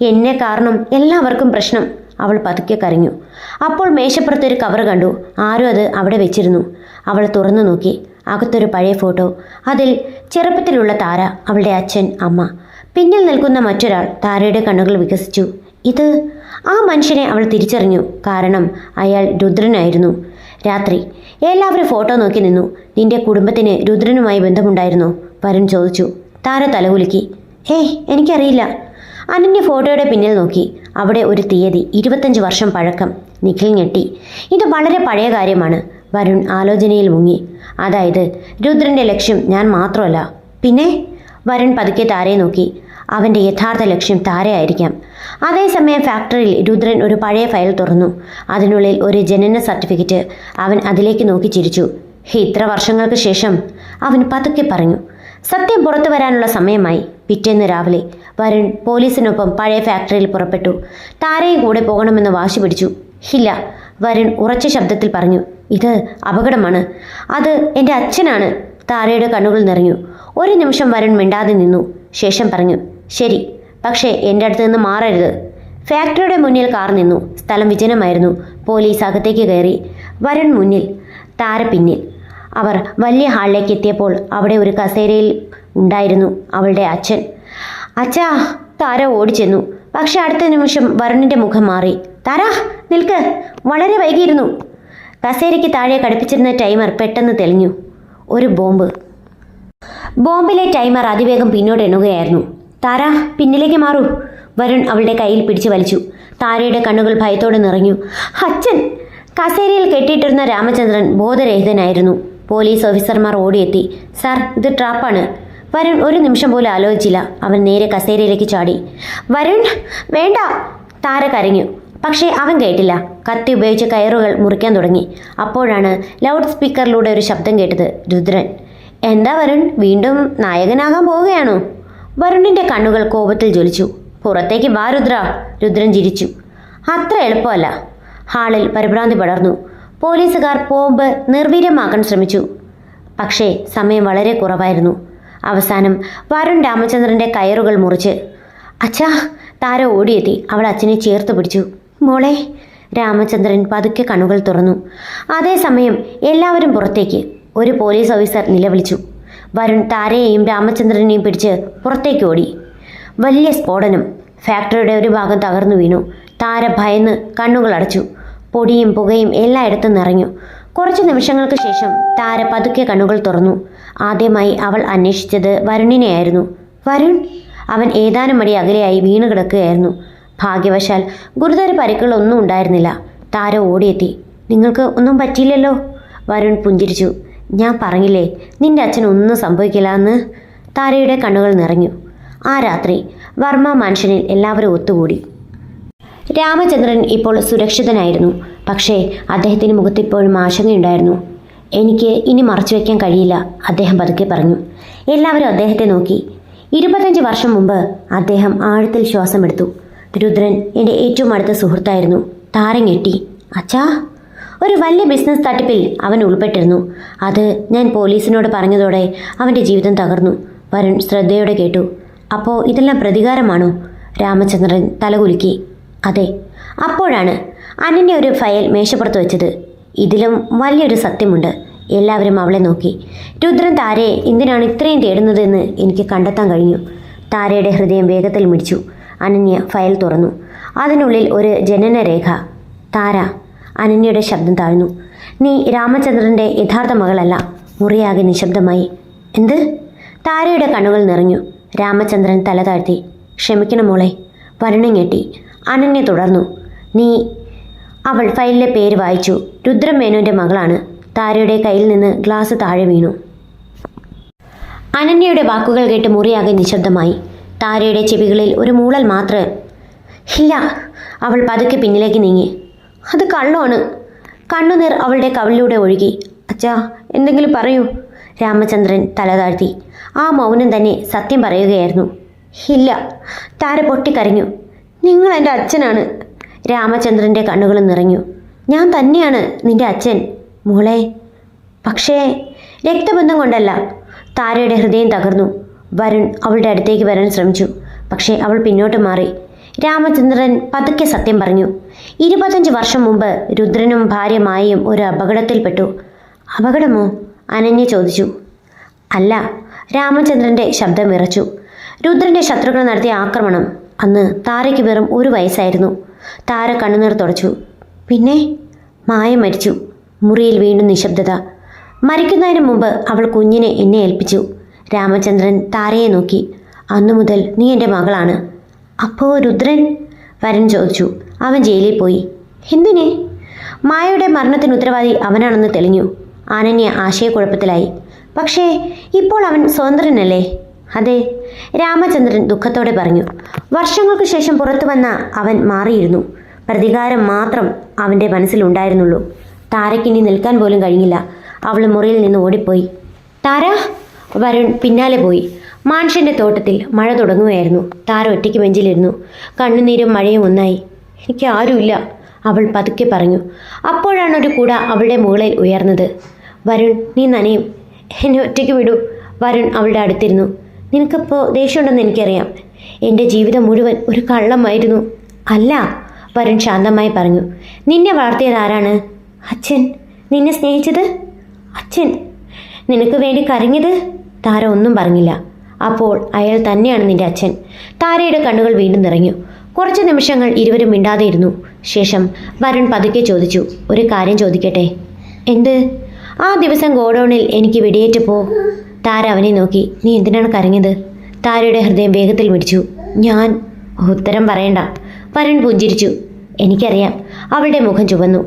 എന്നെ കാരണം എല്ലാവർക്കും പ്രശ്നം. അവൾ പതുക്കെ കരഞ്ഞു. അപ്പോൾ മേശപ്പുറത്തൊരു കവർ കണ്ടു. ആരും അത് അവിടെ വെച്ചിരുന്നു. അവൾ തുറന്നു നോക്കി. അകത്തൊരു പഴയ ഫോട്ടോ. അതിൽ ചെറുപ്പത്തിലുള്ള താര, അവളുടെ അച്ഛൻ, അമ്മ. പിന്നിൽ നിൽക്കുന്ന മറ്റൊരാൾ. താരയുടെ കണ്ണുകൾ വികസിച്ചു. ഇത് ആ മനുഷ്യനെ അവൾ തിരിച്ചറിഞ്ഞു. കാരണം അയാൾ രുദ്രനായിരുന്നു. രാത്രി എല്ലാവരും ഫോട്ടോ നോക്കി നിന്നു. നിന്റെ കുടുംബത്തിന് രുദ്രനുമായി ബന്ധമുണ്ടായിരുന്നോ? വരുൺ ചോദിച്ചു. താര തലകുലുക്കി. എനിക്കറിയില്ല. അനന്യ ഫോട്ടോയുടെ പിന്നിൽ നോക്കി. അവിടെ ഒരു തീയതി, 25 വർഷം പഴക്കം. നിഖിൽ ഞെട്ടി. ഇത് വളരെ പഴയ കാര്യമാണ്. വരുൺ ആലോചനയിൽ മുങ്ങി. അതായത് രുദ്രൻ്റെ ലക്ഷ്യം ഞാൻ മാത്രമല്ല. പിന്നെ? വരുൺ പതുക്കെ താരയെ നോക്കി. അവൻ്റെ യഥാർത്ഥ ലക്ഷ്യം താരയായിരിക്കാം. അതേസമയം ഫാക്ടറിയിൽ രുദ്രൻ ഒരു പഴയ ഫയൽ തുറന്നു. അതിനുള്ളിൽ ഒരു ജനന സർട്ടിഫിക്കറ്റ്. അവൻ അതിലേക്ക് നോക്കി ചിരിച്ചു. ഇത്ര വർഷങ്ങൾക്ക് ശേഷം അവൻ പതുക്കെ പറഞ്ഞു. സത്യം പുറത്തു വരാനുള്ള സമയമായി. പിറ്റേന്ന് രാവിലെ വരുൺ പോലീസിനൊപ്പം പഴയ ഫാക്ടറിയിൽ പുറപ്പെട്ടു. താരയും കൂടെ പോകണമെന്ന് വാശി പിടിച്ചു. ഇല്ല, വരുൺ ഉറച്ച ശബ്ദത്തിൽ പറഞ്ഞു. ഇത് അപകടമാണ്. അത് എൻ്റെ അച്ഛനാണ്. താരയുടെ കണ്ണുകൾ നിറഞ്ഞു. ഒരു നിമിഷം വരുൺ മിണ്ടാതെ നിന്നു. ശേഷം പറഞ്ഞു. ശരി, പക്ഷേ എൻ്റെ അടുത്ത് നിന്ന് മാറരുത്. ഫാക്ടറിയുടെ മുന്നിൽ കാർ നിന്നു. സ്ഥലം വിജനമായിരുന്നു. പോലീസ് അകത്തേക്ക് കയറി. വരുൺ മുന്നിൽ, താര പിന്നിൽ. അവർ വലിയ ഹാളിലേക്ക് എത്തിയപ്പോൾ അവിടെ ഒരു കസേരയിൽ ഉണ്ടായിരുന്നു അവളുടെ അച്ഛൻ. അച്ഛാ! താര ഓടിച്ചെന്നു. പക്ഷെ അടുത്ത നിമിഷം വരുണിൻ്റെ മുഖം മാറി. താര, നിൽക്ക്! വളരെ വൈകിയിരുന്നു. കസേരയ്ക്ക് താഴെ ഘടിപ്പിച്ചിരുന്ന ടൈമർ പെട്ടെന്ന് തെളിഞ്ഞു. ഒരു ബോംബ്. ബോംബിലെ ടൈമർ അതിവേഗം പിന്നോട്ട് എണ്ണുകയായിരുന്നു. താര, പിന്നിലേക്ക് മാറൂ. വരുൺ അവളുടെ കയ്യിൽ പിടിച്ചു വലിച്ചു. താരയുടെ കണ്ണുകൾ ഭയത്തോടെ നിറഞ്ഞു. അച്ഛൻ! കസേരയിൽ കെട്ടിയിട്ടിരുന്ന രാമചന്ദ്രൻ ബോധരഹിതനായിരുന്നു. പോലീസ് ഓഫീസർമാർ ഓടിയെത്തി. സാർ, ഇത് ട്രാപ്പാണ്. വരുൺ ഒരു നിമിഷം പോലും ആലോചിച്ചില്ല. അവൻ നേരെ കസേരയിലേക്ക് ചാടി. വരുൺ, വേണ്ട! താര കരഞ്ഞു. പക്ഷേ അവൻ കേട്ടില്ല. കത്തി ഉപയോഗിച്ച് കയറുകൾ മുറിക്കാൻ തുടങ്ങി. അപ്പോഴാണ് ലൗഡ് സ്പീക്കറിലൂടെ ഒരു ശബ്ദം കേട്ടത്. രുദ്രൻ. എന്താ വരുൺ, വീണ്ടും നായകനാകാൻ പോവുകയാണോ? വരുണിൻ്റെ കണ്ണുകൾ കോപത്തിൽ ജ്വലിച്ചു. പുറത്തേക്ക് വാ രുദ്ര. രുദ്രൻ ചിരിച്ചു. അത്ര എളുപ്പമല്ല. ഹാളിൽ പരിഭ്രാന്തി പടർന്നു. പോലീസുകാർ ബോംബ് നിർവീര്യമാക്കാൻ ശ്രമിച്ചു. പക്ഷേ സമയം വളരെ കുറവായിരുന്നു. അവസാനം വരുൺ രാമചന്ദ്രൻ്റെ കയറുകൾ മുറിച്ച്. അച്ഛാ! താര ഓടിയെത്തി. അവൾ അച്ഛനെ ചേർത്ത് പിടിച്ചു. മോളെ! രാമചന്ദ്രൻ പതുക്കെ കണ്ണുകൾ തുറന്നു. അതേസമയം എല്ലാവരും പുറത്തേക്ക്. ഒരു പോലീസ് ഓഫീസർ നിലവിളിച്ചു. വരുൺ താരയെയും രാമചന്ദ്രനെയും പിടിച്ച് പുറത്തേക്ക് ഓടി. വലിയ സ്ഫോടനം. ഫാക്ടറിയുടെ ഒരു ഭാഗം തകർന്നു വീണു. താര ഭയന്ന് കണ്ണുകൾ അടച്ചു. പൊടിയും പുകയും എല്ലായിടത്തും നിറഞ്ഞു. കുറച്ച് നിമിഷങ്ങൾക്ക് ശേഷം താര പതുക്കെ കണ്ണുകൾ തുറന്നു. ആദ്യമായി അവൾ അന്വേഷിച്ചത് വരുണിനെയായിരുന്നു. വരുൺ! അവൻ ഏതാനും അടി അകലെയായി വീണ് കിടക്കുകയായിരുന്നു. ഭാഗ്യവശാൽ ഗുരുതര പരിക്കുകളൊന്നും ഉണ്ടായിരുന്നില്ല. താര ഓടിയെത്തി. നിങ്ങൾക്ക് ഒന്നും പറ്റിയില്ലല്ലോ? വരുൺ പുഞ്ചിരിച്ചു. ഞാൻ പറഞ്ഞില്ലേ, നിന്റെ അച്ഛൻ ഒന്നും സംഭവിക്കില്ല എന്ന്. താരയുടെ കണ്ണുകൾ നിറഞ്ഞു. ആ രാത്രി വർമ്മ മാൻഷനിൽ എല്ലാവരും ഒത്തുകൂടി. രാമചന്ദ്രൻ ഇപ്പോൾ സുരക്ഷിതനായിരുന്നു. പക്ഷേ അദ്ദേഹത്തിന് മുഖത്തിപ്പോഴും ആശങ്കയുണ്ടായിരുന്നു. എനിക്ക് ഇനി മറച്ചുവെക്കാൻ കഴിയില്ല, അദ്ദേഹം പതുക്കെ പറഞ്ഞു. എല്ലാവരും അദ്ദേഹത്തെ നോക്കി. 25 വർഷം മുമ്പ് അദ്ദേഹം ആഴത്തിൽ ശ്വാസമെടുത്തു. രുദ്രൻ എൻ്റെ ഏറ്റവും അടുത്ത സുഹൃത്തായിരുന്നു. താര ഞെട്ടി. അച്ഛാ, ഒരു വലിയ ബിസിനസ് തട്ടിപ്പിൽ അവൻ ഉൾപ്പെട്ടിരുന്നു. അത് ഞാൻ പോലീസിനോട് പറഞ്ഞതോടെ അവൻ്റെ ജീവിതം തകർന്നു. വരുൺ ശ്രദ്ധയോടെ കേട്ടു. അപ്പോൾ ഇതെല്ലാം പ്രതികാരമാണോ? രാമചന്ദ്രൻ തലകുലുക്കി. അതെ. അപ്പോഴാണ് അനന്യ ഒരു ഫയൽ മേശപ്പുറത്ത് വെച്ചത്. ഇതിലും വലിയൊരു സത്യമുണ്ട്. എല്ലാവരും അവളെ നോക്കി. രുദ്രൻ താരയെ എന്തിനാണ് ഇത്രയും തേടുന്നതെന്ന് എനിക്ക് കണ്ടെത്താൻ കഴിഞ്ഞു. താരയുടെ ഹൃദയം വേഗത്തിൽ മിടിച്ചു. അനന്യ ഫയൽ തുറന്നു. അതിനുള്ളിൽ ഒരു ജനനരേഖ. താര. അനന്യയുടെ ശബ്ദം താഴ്ന്നു. നീ രാമചന്ദ്രൻ്റെ യഥാർത്ഥ മകളല്ല. മുറിയാകെ നിശബ്ദമായി. എന്ത്? താരയുടെ കണ്ണുകൾ നിറഞ്ഞു. രാമചന്ദ്രൻ തല താഴ്ത്തി. ക്ഷമിക്കണം മോളെ. വരുൺ ഞെട്ടി. അനന്യ തുടർന്നു. നീ. അവൾ ഫയലിലെ പേര് വായിച്ചു. രുദ്രമേനോൻ്റെ മകളാണ്. താരയുടെ കയ്യിൽ നിന്ന് ഗ്ലാസ് താഴെ വീണു. അനന്യയുടെ വാക്കുകൾ കേട്ട് മുറിയാകെ നിശബ്ദമായി. താരയുടെ ചെവികളിൽ ഒരു മൂളൽ മാത്രം. ഇല്ല. അവൾ പതുക്കെ പിന്നിലേക്ക് നീങ്ങി. അത് കള്ളമാണ്. കണ്ണുനീർ അവളുടെ കവിളിലൂടെ ഒഴുകി. അച്ഛാ, എന്തെങ്കിലും പറയൂ. രാമചന്ദ്രൻ തല താഴ്ത്തി. ആ മൗനം തന്നെ സത്യം പറയുകയായിരുന്നു. ഇല്ല. താര പൊട്ടിക്കരഞ്ഞു. നിങ്ങൾ എൻ്റെ അച്ഛനാണ്. രാമചന്ദ്രൻ്റെ കണ്ണുകളും നിറഞ്ഞു. ഞാൻ തന്നെയാണ് നിന്റെ അച്ഛൻ മോളെ. പക്ഷേ രക്തബന്ധം കൊണ്ടല്ല. താരയുടെ ഹൃദയം തകർന്നു. വരുൺ അവളുടെ അടുത്തേക്ക് വരാൻ ശ്രമിച്ചു. പക്ഷേ അവൾ പിന്നോട്ട് മാറി. രാമചന്ദ്രൻ പതുക്കെ സത്യം പറഞ്ഞു. 25 വർഷം മുമ്പ് രുദ്രനും ഭാര്യ മായയും ഒരു അപകടത്തിൽപ്പെട്ടു. അപകടമോ? അനന്യ ചോദിച്ചു. അല്ല. രാമചന്ദ്രൻ്റെ ശബ്ദം വിറച്ചു. രുദ്രൻ്റെ ശത്രുക്കൾ നടത്തിയ ആക്രമണം. അന്ന് താരയ്ക്ക് വെറും 1 വയസ്സായിരുന്നു. താര കണ്ണുനീർ തുടച്ചു. പിന്നെ മായ മരിച്ചു. മുറിയിൽ വീണ്ടും നിശബ്ദത. മരിക്കുന്നതിന് മുമ്പ് അവൾ കുഞ്ഞിനെ എന്നെ ഏൽപ്പിച്ചു. രാമചന്ദ്രൻ താരയെ നോക്കി. അന്നു മുതൽ നീ എൻ്റെ മകളാണ്. അപ്പോൾ രുദ്രൻ? വരുൺ ചോദിച്ചു. അവൻ ജയിലിൽ പോയി. എന്തിനെ? മായയുടെ മരണത്തിന് ഉത്തരവാദി അവനാണെന്ന് തെളിഞ്ഞു. അനന്യ ആശയക്കുഴപ്പത്തിലായി. പക്ഷേ ഇപ്പോൾ അവൻ സ്വതന്ത്രനല്ലേ? അതെ. രാമചന്ദ്രൻ ദുഃഖത്തോടെ പറഞ്ഞു. വർഷങ്ങൾക്ക് ശേഷം പുറത്തു വന്ന അവൻ മാറിയിരുന്നു. പ്രതികാരം മാത്രം അവൻ്റെ മനസ്സിലുണ്ടായിരുന്നുള്ളൂ. താരയ്ക്കിനി നിൽക്കാൻ പോലും കഴിഞ്ഞില്ല. അവൾ മുറിയിൽ നിന്ന് ഓടിപ്പോയി. താര. വരുൺ പിന്നാലെ പോയി. മാൻഷൻ്റെ തോട്ടത്തിൽ മഴ തുടങ്ങുകയായിരുന്നു. താര ഒറ്റയ്ക്ക് ബെഞ്ചിലിരുന്നു. കണ്ണുനീരും മഴയും ഒന്നായി. എനിക്ക് ആരുമില്ല, അവൾ പതുക്കെ പറഞ്ഞു. അപ്പോഴാണ് ഒരു കുട അവളുടെ മുകളിൽ ഉയർന്നത്. വരുൺ, നീ നനയും. എന്നെ ഒറ്റയ്ക്ക് വിടൂ. വരുൺ അവളുടെ അടുത്തിരുന്നു. നിനക്കിപ്പോൾ ദേഷ്യമുണ്ടെന്ന് എനിക്കറിയാം. എൻ്റെ ജീവിതം മുഴുവൻ ഒരു കള്ളമായിരുന്നു. അല്ല, വരുൺ ശാന്തമായി പറഞ്ഞു. നിന്നെ വളർത്തിയത് ആരാണ്? അച്ഛൻ. നിന്നെ സ്നേഹിച്ചത് അച്ഛൻ. നിനക്ക് വേണ്ടി കരഞ്ഞത്? താര ഒന്നും പറഞ്ഞില്ല. അപ്പോൾ അയാൾ തന്നെയാണ് നിന്റെ അച്ഛൻ. താരയുടെ കണ്ണുകൾ വീണ്ടും നിറഞ്ഞു. കുറച്ച് നിമിഷങ്ങൾ ഇരുവരും മിണ്ടാതെ ഇരുന്നു. ശേഷം വരുൺ പതുക്കെ ചോദിച്ചു. ഒരു കാര്യം ചോദിക്കട്ടെ? എന്ത്? ആ ദിവസം ഗോഡൌണിൽ എനിക്ക് വെടിയേറ്റപ്പോൾ താര അവനെ നോക്കി. നീ എന്തിനാണ് കരഞ്ഞത്? താരയുടെ ഹൃദയം വേഗത്തിൽ മിടിച്ചു. ഞാൻ. ഉത്തരം പറയണ്ട. വരുൺ പുഞ്ചിരിച്ചു. എനിക്കറിയാം. അവളുടെ മുഖം ചുവന്നു.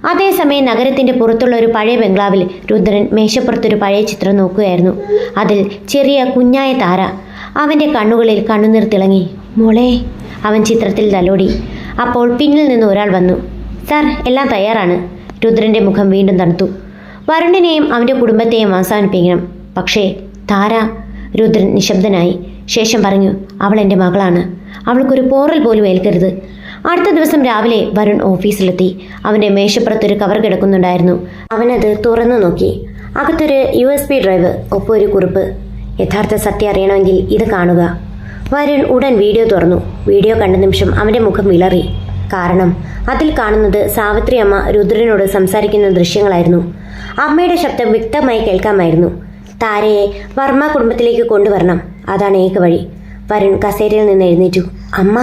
അതേസമയം നഗരത്തിൻ്റെ പുറത്തുള്ള ഒരു പഴയ ബംഗ്ലാവിൽ രുദ്രൻ മേശപ്പുറത്തൊരു പഴയ ചിത്രം നോക്കുകയായിരുന്നു. അതിൽ ചെറിയ കുഞ്ഞായ താര. അവൻ്റെ കണ്ണുകളിൽ കണ്ണുനീർ തിളങ്ങി. മോളെ. അവൻ ചിത്രത്തിൽ തലോടി. അപ്പോൾ പിന്നിൽ നിന്ന് ഒരാൾ വന്നു. സാർ, എല്ലാം തയ്യാറാണ്. രുദ്രൻ്റെ മുഖം വീണ്ടും തണുത്തു. വരുണിനെയും അവൻ്റെ കുടുംബത്തെയും അവസാനിപ്പിക്കണം. പക്ഷേ താര. രുദ്രൻ നിശബ്ദനായി. ശേഷം പറഞ്ഞു. അവൾ എൻ്റെ മകളാണ്. അവൾക്കൊരു പോറൽ പോലും ഏൽക്കരുത്. അടുത്ത ദിവസം രാവിലെ വരുൺ ഓഫീസിലെത്തി. അവൻ്റെ മേശപ്പുറത്തൊരു കവർ കിടക്കുന്നുണ്ടായിരുന്നു. അവനത് തുറന്നു നോക്കി. അകത്തൊരു USB ഡ്രൈവ്, ഒപ്പം ഒരു കുറിപ്പ്. യഥാർത്ഥ സത്യം അറിയണമെങ്കിൽ ഇത് കാണുക. വരുൺ ഉടൻ വീഡിയോ തുറന്നു. വീഡിയോ കണ്ട നിമിഷം അവൻ്റെ മുഖം വിളറി. കാരണം അതിൽ കാണുന്നത് സാവിത്രി അമ്മ രുദ്രനോട് സംസാരിക്കുന്ന ദൃശ്യങ്ങളായിരുന്നു. അമ്മയുടെ ശബ്ദം വ്യക്തമായി കേൾക്കാമായിരുന്നു. താരയെ വർമ്മ കുടുംബത്തിലേക്ക് കൊണ്ടുവരണം. അതാണ് ഏക വഴി. വരുൺ കസേരയിൽ നിന്ന് എഴുന്നേറ്റു. അമ്മ.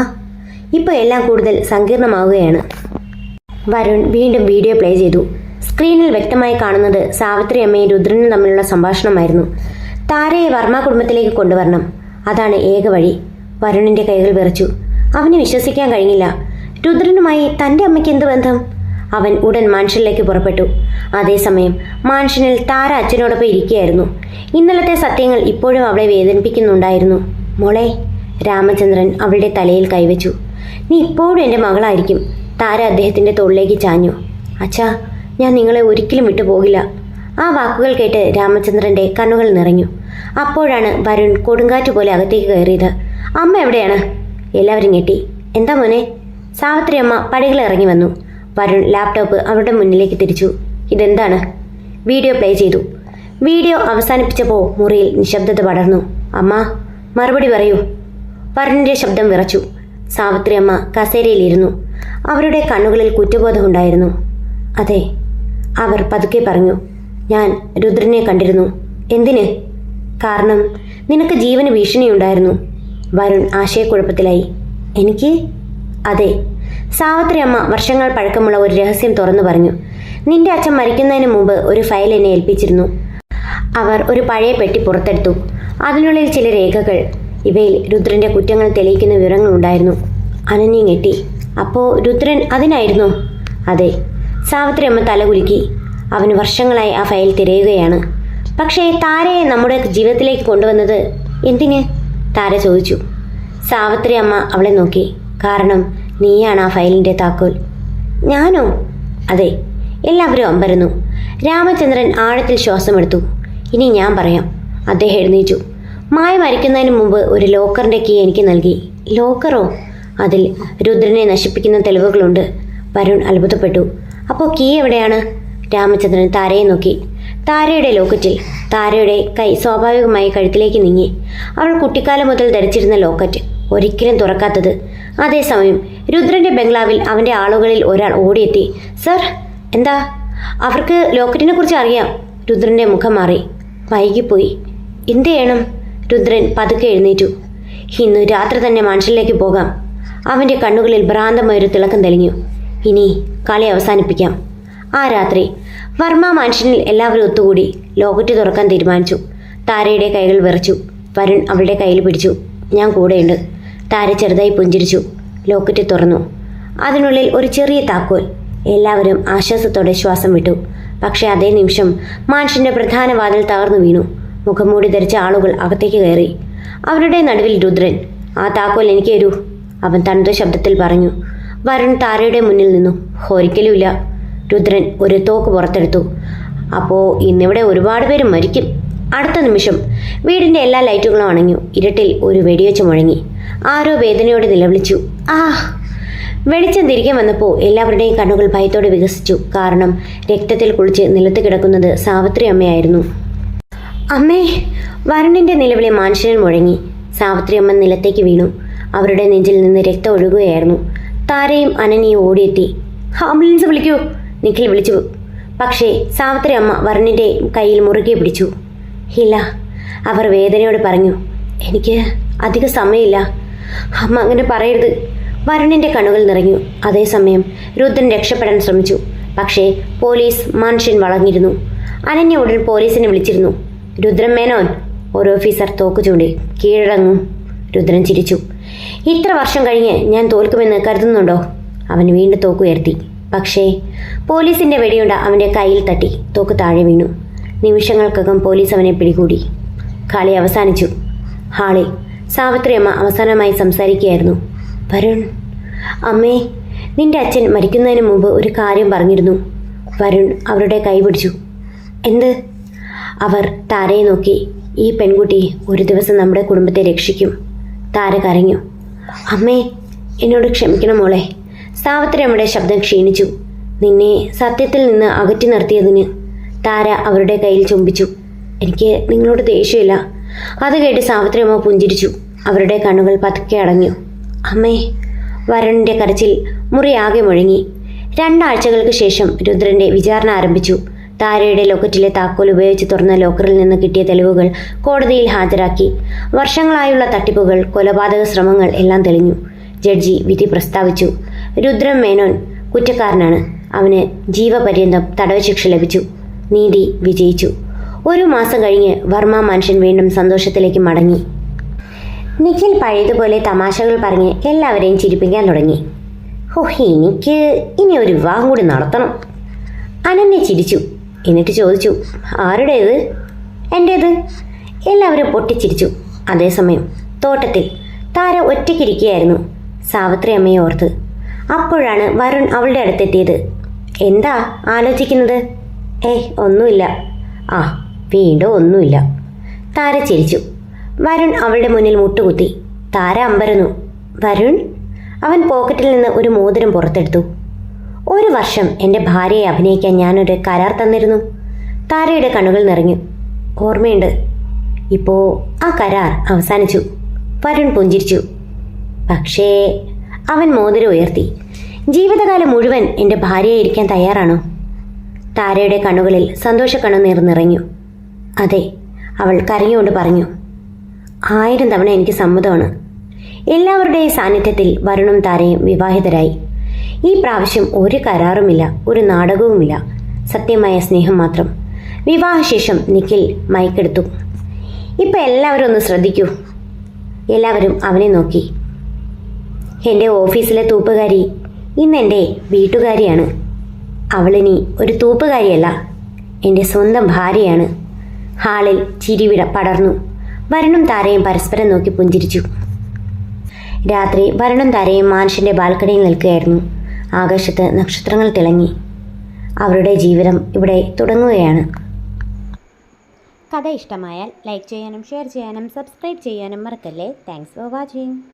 ഇപ്പോൾ എല്ലാം കൂടുതൽ സങ്കീർണമാവുകയാണ്. വരുൺ വീണ്ടും വീഡിയോ പ്ലേ ചെയ്തു. സ്ക്രീനിൽ വ്യക്തമായി കാണുന്നത് സാവിത്രി അമ്മയും രുദ്രനും തമ്മിലുള്ള സംഭാഷണമായിരുന്നു. താരയെ വർമ്മ കുടുംബത്തിലേക്ക് കൊണ്ടുവരണം. അതാണ് ഏക വഴി. വരുണിൻ്റെ കൈകൾ വിറച്ചു. അവന് വിശ്വസിക്കാൻ കഴിഞ്ഞില്ല. രുദ്രനുമായി തൻ്റെ അമ്മയ്ക്ക് എന്ത് ബന്ധം? അവൻ ഉടൻ മാൻഷനിലേക്ക് പുറപ്പെട്ടു. അതേസമയം മാൻഷനിൽ താര അച്ഛനോടൊപ്പം ഇരിക്കുകയായിരുന്നു. ഇന്നലത്തെ സത്യങ്ങൾ ഇപ്പോഴും അവളെ വേദനിപ്പിക്കുന്നുണ്ടായിരുന്നു. മോളെ. രാമചന്ദ്രൻ അവളുടെ തലയിൽ കൈവച്ചു. നീ ഇപ്പോഴും എൻ്റെ മകളായിരിക്കും. താര അദ്ദേഹത്തിൻ്റെ തോളിലേക്ക് ചാഞ്ഞു. അച്ഛാ, ഞാൻ നിങ്ങളെ ഒരിക്കലും വിട്ടുപോകില്ല. ആ വാക്കുകൾ കേട്ട് രാമചന്ദ്രൻ്റെ കണ്ണുകൾ നിറഞ്ഞു. അപ്പോഴാണ് വരുൺ കൊടുങ്കാറ്റ് പോലെ അകത്തേക്ക് കയറിയത്. അമ്മ എവിടെയാണ്? എല്ലാവരും ഞെട്ടി. എന്താ മോനെ? സാവിത്രി അമ്മ പടികൾ ഇറങ്ങി വന്നു. വരുൺ ലാപ്ടോപ്പ് അവരുടെ മുന്നിലേക്ക് തിരിച്ചു. ഇതെന്താണ്? വീഡിയോ പ്ലേ ചെയ്തു. വീഡിയോ അവസാനിപ്പിച്ചപ്പോൾ മുറിയിൽ നിശബ്ദത പടർന്നു. അമ്മ, മറുപടി പറയൂ. വരുണിൻ്റെ ശബ്ദം വിറച്ചു. സാവിത്രി അമ്മ കസേരയിലിരുന്നു. അവരുടെ കണ്ണുകളിൽ കുറ്റബോധമുണ്ടായിരുന്നു. അതെ, അവർ പതുക്കെ പറഞ്ഞു. ഞാൻ രുദ്രനെ കണ്ടിരുന്നു. എന്തിന്? കാരണം നിനക്ക് ജീവന് ഭീഷണിയുണ്ടായിരുന്നു. വരുൺ ആശയക്കുഴപ്പത്തിലായി. എനിക്ക്? അതെ, സാവിത്രി അമ്മ വർഷങ്ങൾ പഴക്കമുള്ള ഒരു രഹസ്യം തുറന്നു പറഞ്ഞു. നിന്റെ അച്ഛൻ മരിക്കുന്നതിന് മുമ്പ് ഒരു ഫയൽ എന്നെ ഏൽപ്പിച്ചിരുന്നു. അവർ ഒരു പഴയ പെട്ടി പുറത്തെടുത്തു. അതിനുള്ളിൽ ചില രേഖകൾ. ഇവയിൽ രുദ്രന്റെ കുറ്റങ്ങൾ തെളിയിക്കുന്ന വിവരങ്ങളുണ്ടായിരുന്നു. അനന്യ ഞെട്ടി. അപ്പോൾ രുദ്രൻ അതിനായിരുന്നു? അതെ. സാവിത്രി അമ്മ തലകുലുക്കി. അവന് വർഷങ്ങളായി ആ ഫയൽ തിരയുകയാണ്. പക്ഷേ താരയെ നമ്മുടെ ജീവിതത്തിലേക്ക് കൊണ്ടുവന്നത് എന്തിന്? താര ചോദിച്ചു. സാവിത്രി അമ്മ അവളെ നോക്കി. കാരണം നീയാണ് ആ ഫയലിൻ്റെ താക്കോൽ. ഞാനോ? അതെ. എല്ലാവരും അമ്പരന്നു. രാമചന്ദ്രൻ ആഴത്തിൽ ശ്വാസമെടുത്തു. ഇനി ഞാൻ പറയാം. അദ്ദേഹം എഴുന്നേറ്റു. മായ മരിക്കുന്നതിന് മുമ്പ് ഒരു ലോക്കറിൻ്റെ കീ എനിക്ക് നൽകി. ലോക്കറോ? അതിൽ രുദ്രനെ നശിപ്പിക്കുന്ന തെളിവുകളുണ്ട്. വരുൺ അത്ഭുതപ്പെട്ടു. അപ്പോൾ കീ എവിടെയാണ്? രാമചന്ദ്രൻ താരയെ നോക്കി. താരയുടെ ലോക്കറ്റിൽ. താരയുടെ കൈ സ്വാഭാവികമായി കഴുത്തിലേക്ക് നീങ്ങി. അവൾ കുട്ടിക്കാലം മുതൽ ധരിച്ചിരുന്ന ലോക്കറ്റ്, ഒരിക്കലും തുറക്കാത്തത്. അതേസമയം രുദ്രന്റെ ബംഗ്ലാവിൽ അവൻ്റെ ആളുകളിൽ ഒരാൾ ഓടിയെത്തി. സർ, എന്താ? അവർക്ക് ലോക്കറ്റിനെ കുറിച്ച് അറിയാം. രുദ്രന്റെ മുഖം മാറി. വൈകിപ്പോയി. എന്ത് ചെയ്യണം? രുദ്രൻ പതുക്കെ എഴുന്നേറ്റു. ഇന്ന് രാത്രി തന്നെ മാൻഷനിലേക്ക് പോകാം. അവൻ്റെ കണ്ണുകളിൽ ഭ്രാന്തമായൊരു തിളക്കം തെളിഞ്ഞു. ഇനി കളി അവസാനിപ്പിക്കാം. ആ രാത്രി വർമ്മ മാൻഷനിൽ എല്ലാവരും ഒത്തുകൂടി ലോക്കറ്റ് തുറക്കാൻ തീരുമാനിച്ചു. താരയുടെ കൈകൾ വിറച്ചു. വരുൺ അവളുടെ കയ്യിൽ പിടിച്ചു. ഞാൻ കൂടെയുണ്ട്. താര ചെറുതായി പുഞ്ചിരിച്ചു. ലോക്കറ്റ് തുറന്നു. അതിനുള്ളിൽ ഒരു ചെറിയ താക്കോൽ. എല്ലാവരും ആശ്വാസത്തോടെ ശ്വാസം വിട്ടു. പക്ഷേ അതേ നിമിഷം മാൻഷന്റെ പ്രധാന വാതിൽ തകർന്നു വീണു. മുഖംമൂടി ധരിച്ച ആളുകൾ അകത്തേക്ക് കയറി. അവരുടെ നടുവിൽ രുദ്രൻ. ആ താക്കോൽ എനിക്ക് തരൂ, അവൻ തണുത്ത ശബ്ദത്തിൽ പറഞ്ഞു. വരുൺ താരയുടെ മുന്നിൽ നിന്നു. ഒരിക്കലുമില്ല. രുദ്രൻ ഒരു തോക്ക് പുറത്തെടുത്തു. അപ്പോൾ ഇന്നിവിടെ ഒരുപാട് പേര് മരിക്കും. അടുത്ത നിമിഷം വീടിൻ്റെ എല്ലാ ലൈറ്റുകളും അണഞ്ഞു. ഇരുട്ടിൽ ഒരു വെടിവെച്ച് മുഴങ്ങി. ആരോ വേദനയോടെ നിലവിളിച്ചു. ആ! വെളിച്ചം തിരികെ വന്നപ്പോൾ എല്ലാവരുടെയും കണ്ണുകൾ ഭയത്തോടെ വികസിച്ചു. കാരണം രക്തത്തിൽ കുളിച്ച് നിലത്ത് കിടക്കുന്നത് സാവിത്രി അമ്മയായിരുന്നു. അമ്മേ! വരുണിൻ്റെ നിലവിളി മാൻഷനിൽ മുഴങ്ങി. സാവിത്രി അമ്മ നിലത്തേക്ക് വീണു. അവരുടെ നെഞ്ചിൽ നിന്ന് രക്തം ഒഴുകുകയായിരുന്നു. താരയും അനന്യയും ഓടിയെത്തി. ആംബുലൻസ് വിളിക്കൂ, നിഖിൽ വിളിച്ചു. പക്ഷേ സാവിത്രി അമ്മ വരുണിൻ്റെ കയ്യിൽ മുറുകെ പിടിച്ചു. ഇല്ല, അവർ വേദനയോട് പറഞ്ഞു. എനിക്ക് അധിക സമയമില്ല. അമ്മ അങ്ങനെ പറയരുത്. വരുണിൻ്റെ കണ്ണുകൾ നിറഞ്ഞു. അതേസമയം രുദ്രൻ രക്ഷപ്പെടാൻ ശ്രമിച്ചു. പക്ഷേ പോലീസ് മാൻഷൻ വളഞ്ഞിരുന്നു. അനന്യ ഉടൻ പോലീസിനെ വിളിച്ചിരുന്നു. രുദ്രൻ മേനോൻ, ഒരു ഓഫീസർ തോക്ക് ചൂണ്ടി. കീഴടങ്ങും. രുദ്രൻ ചിരിച്ചു. ഇത്ര വർഷം കഴിഞ്ഞ് ഞാൻ തോൽക്കുമെന്ന് കരുതുന്നുണ്ടോ? അവൻ വീണ്ടും തോക്ക് ഉയർത്തി. പക്ഷേ പോലീസിൻ്റെ വെടിയുണ്ട അവൻ്റെ കയ്യിൽ തട്ടി. തോക്ക് താഴെ വീണു. നിമിഷങ്ങൾക്കകം പോലീസ് അവനെ പിടികൂടി. കളി അവസാനിച്ചു. ഹാളിൽ സാവിത്രി അമ്മ അവസാനമായി സംസാരിക്കുകയായിരുന്നു. വരുൺ, അമ്മേ, നിന്റെ അച്ഛൻ മരിക്കുന്നതിന് മുമ്പ് ഒരു കാര്യം പറഞ്ഞിരുന്നു. വരുൺ അവരുടെ കൈ പിടിച്ചു. എന്ത്? അവർ താരയെ നോക്കി. ഈ പെൺകുട്ടി ഒരു ദിവസം നമ്മുടെ കുടുംബത്തെ രക്ഷിക്കും. താര കരഞ്ഞു. അമ്മേ, എന്നോട് ക്ഷമിക്കണം മോളെ. സാവിത്രി അമ്മയുടെ ശബ്ദം ക്ഷീണിച്ചു. നിന്നെ സത്യത്തിൽ നിന്ന് അകറ്റി നിർത്തിയതിന്. താര അവരുടെ കയ്യിൽ ചുംബിച്ചു. എനിക്ക് നിങ്ങളോട് ദേഷ്യമില്ല. അത് കേട്ട് സാവിത്രി അമ്മ പുഞ്ചിരിച്ചു. അവരുടെ കണ്ണുകൾ പതുക്കെ അടഞ്ഞു. അമ്മേ! വരുണിൻ്റെ കരച്ചിൽ മുറി ആകെ മുഴങ്ങി. 2 ആഴ്ചകൾക്ക് ശേഷം രുദ്രന്റെ വിചാരണ ആരംഭിച്ചു. താരയുടെ ലോക്കറ്റിലെ താക്കോൽ ഉപയോഗിച്ച് തുറന്ന ലോക്കറിൽ നിന്ന് കിട്ടിയ തെളിവുകൾ കോടതിയിൽ ഹാജരാക്കി. വർഷങ്ങളായുള്ള തട്ടിപ്പുകൾ, കൊലപാതക ശ്രമങ്ങൾ എല്ലാം തെളിഞ്ഞു. ജഡ്ജി വിധി പ്രസ്താവിച്ചു. രുദ്രൻ മേനോൻ കുറ്റക്കാരനാണ്. അവന് ജീവപര്യന്തം തടവ് ശിക്ഷ ലഭിച്ചു. നീതി വിജയിച്ചു. 1 മാസം കഴിഞ്ഞ് വർമ്മ മാൻഷൻ വീണ്ടും സന്തോഷത്തിലേക്ക് മടങ്ങി. നിഖിൽ പഴയതുപോലെ തമാശകൾ പറഞ്ഞ് എല്ലാവരെയും ചിരിപ്പിക്കാൻ തുടങ്ങി. എനിക്ക് ഇനി ഒരു വിവാഹം കൂടി നടത്തണം. അനന്യ ചിരിച്ചു. എന്നിട്ട് ചോദിച്ചു, ആരുടേത്? എൻ്റേത്. എല്ലാവരും പൊട്ടിച്ചിരിച്ചു. അതേസമയം തോട്ടത്തിൽ താര ഒറ്റയ്ക്കിരിക്കുകയായിരുന്നു. സാവിത്രി അമ്മയെ ഓർത്ത്. അപ്പോഴാണ് വരുൺ അവളുടെ അടുത്തെത്തിയത്. എന്താ ആലോചിക്കുന്നത്? ഒന്നുമില്ല. ആ, വീണ്ടും ഒന്നുമില്ല. താര ചിരിച്ചു. വരുൺ അവളുടെ മുന്നിൽ മുട്ടുകുത്തി. താര അമ്പരന്നു. വരുൺ? അവൻ പോക്കറ്റിൽ നിന്ന് ഒരു മോതിരം പുറത്തെടുത്തു. 1 വർഷം എൻ്റെ ഭാര്യയെ അഭിനയിക്കാൻ ഞാനൊരു കരാർ തന്നിരുന്നു. താരയുടെ കണ്ണുകൾ നിറഞ്ഞു. ഓർമ്മയുണ്ട്. ഇപ്പോൾ ആ കരാർ അവസാനിച്ചു. വരുൺ പുഞ്ചിരിച്ചു. പക്ഷേ അവൻ മോതിരം ഉയർത്തി. ജീവിതകാലം മുഴുവൻ എൻ്റെ ഭാര്യയായിരിക്കാൻ തയ്യാറാണോ? താരയുടെ കണ്ണുകളിൽ സന്തോഷ കണ്ണുനീർ നിറഞ്ഞു. അതെ, അവൾ കരഞ്ഞുകൊണ്ട് പറഞ്ഞു. 1000 തവണ എനിക്ക് സമ്മതമാണ്. എല്ലാവരുടെയും സാന്നിധ്യത്തിൽ വരുണും താരയും വിവാഹിതരായി. ഈ പ്രാവശ്യം ഒരു കരാറുമില്ല, ഒരു നാടകവുമില്ല, സത്യമായ സ്നേഹം മാത്രം. വിവാഹശേഷം നിഖിൽ മൈക്കെടുത്തു. ഇപ്പം എല്ലാവരും ഒന്ന് ശ്രദ്ധിക്കൂ. എല്ലാവരും അവനെ നോക്കി. എൻ്റെ ഓഫീസിലെ തൂപ്പുകാരി ഇന്ന് എൻ്റെ വീട്ടുകാരിയാണ്. അവളിനി ഒരു തൂപ്പുകാരിയല്ല, എൻ്റെ സ്വന്തം ഭാര്യയാണ്. ഹാളിൽ ചിരിവിട പടർന്നു. വരുണും താരയും പരസ്പരം നോക്കി പുഞ്ചിരിച്ചു. രാത്രി വരുണും താരയും മാൻഷന്റെ ബാൽക്കണിയിൽ നിൽക്കുകയായിരുന്നു. ആകാശത്ത് നക്ഷത്രങ്ങൾ തിളങ്ങി. അവരുടെ ജീവിതം ഇവിടെ തുടങ്ങുകയാണ്. കഥ ഇഷ്ടമായാൽ ലൈക്ക് ചെയ്യാനും ഷെയർ ചെയ്യാനും സബ്സ്ക്രൈബ് ചെയ്യാനും മറക്കല്ലേ. Thanks for watching.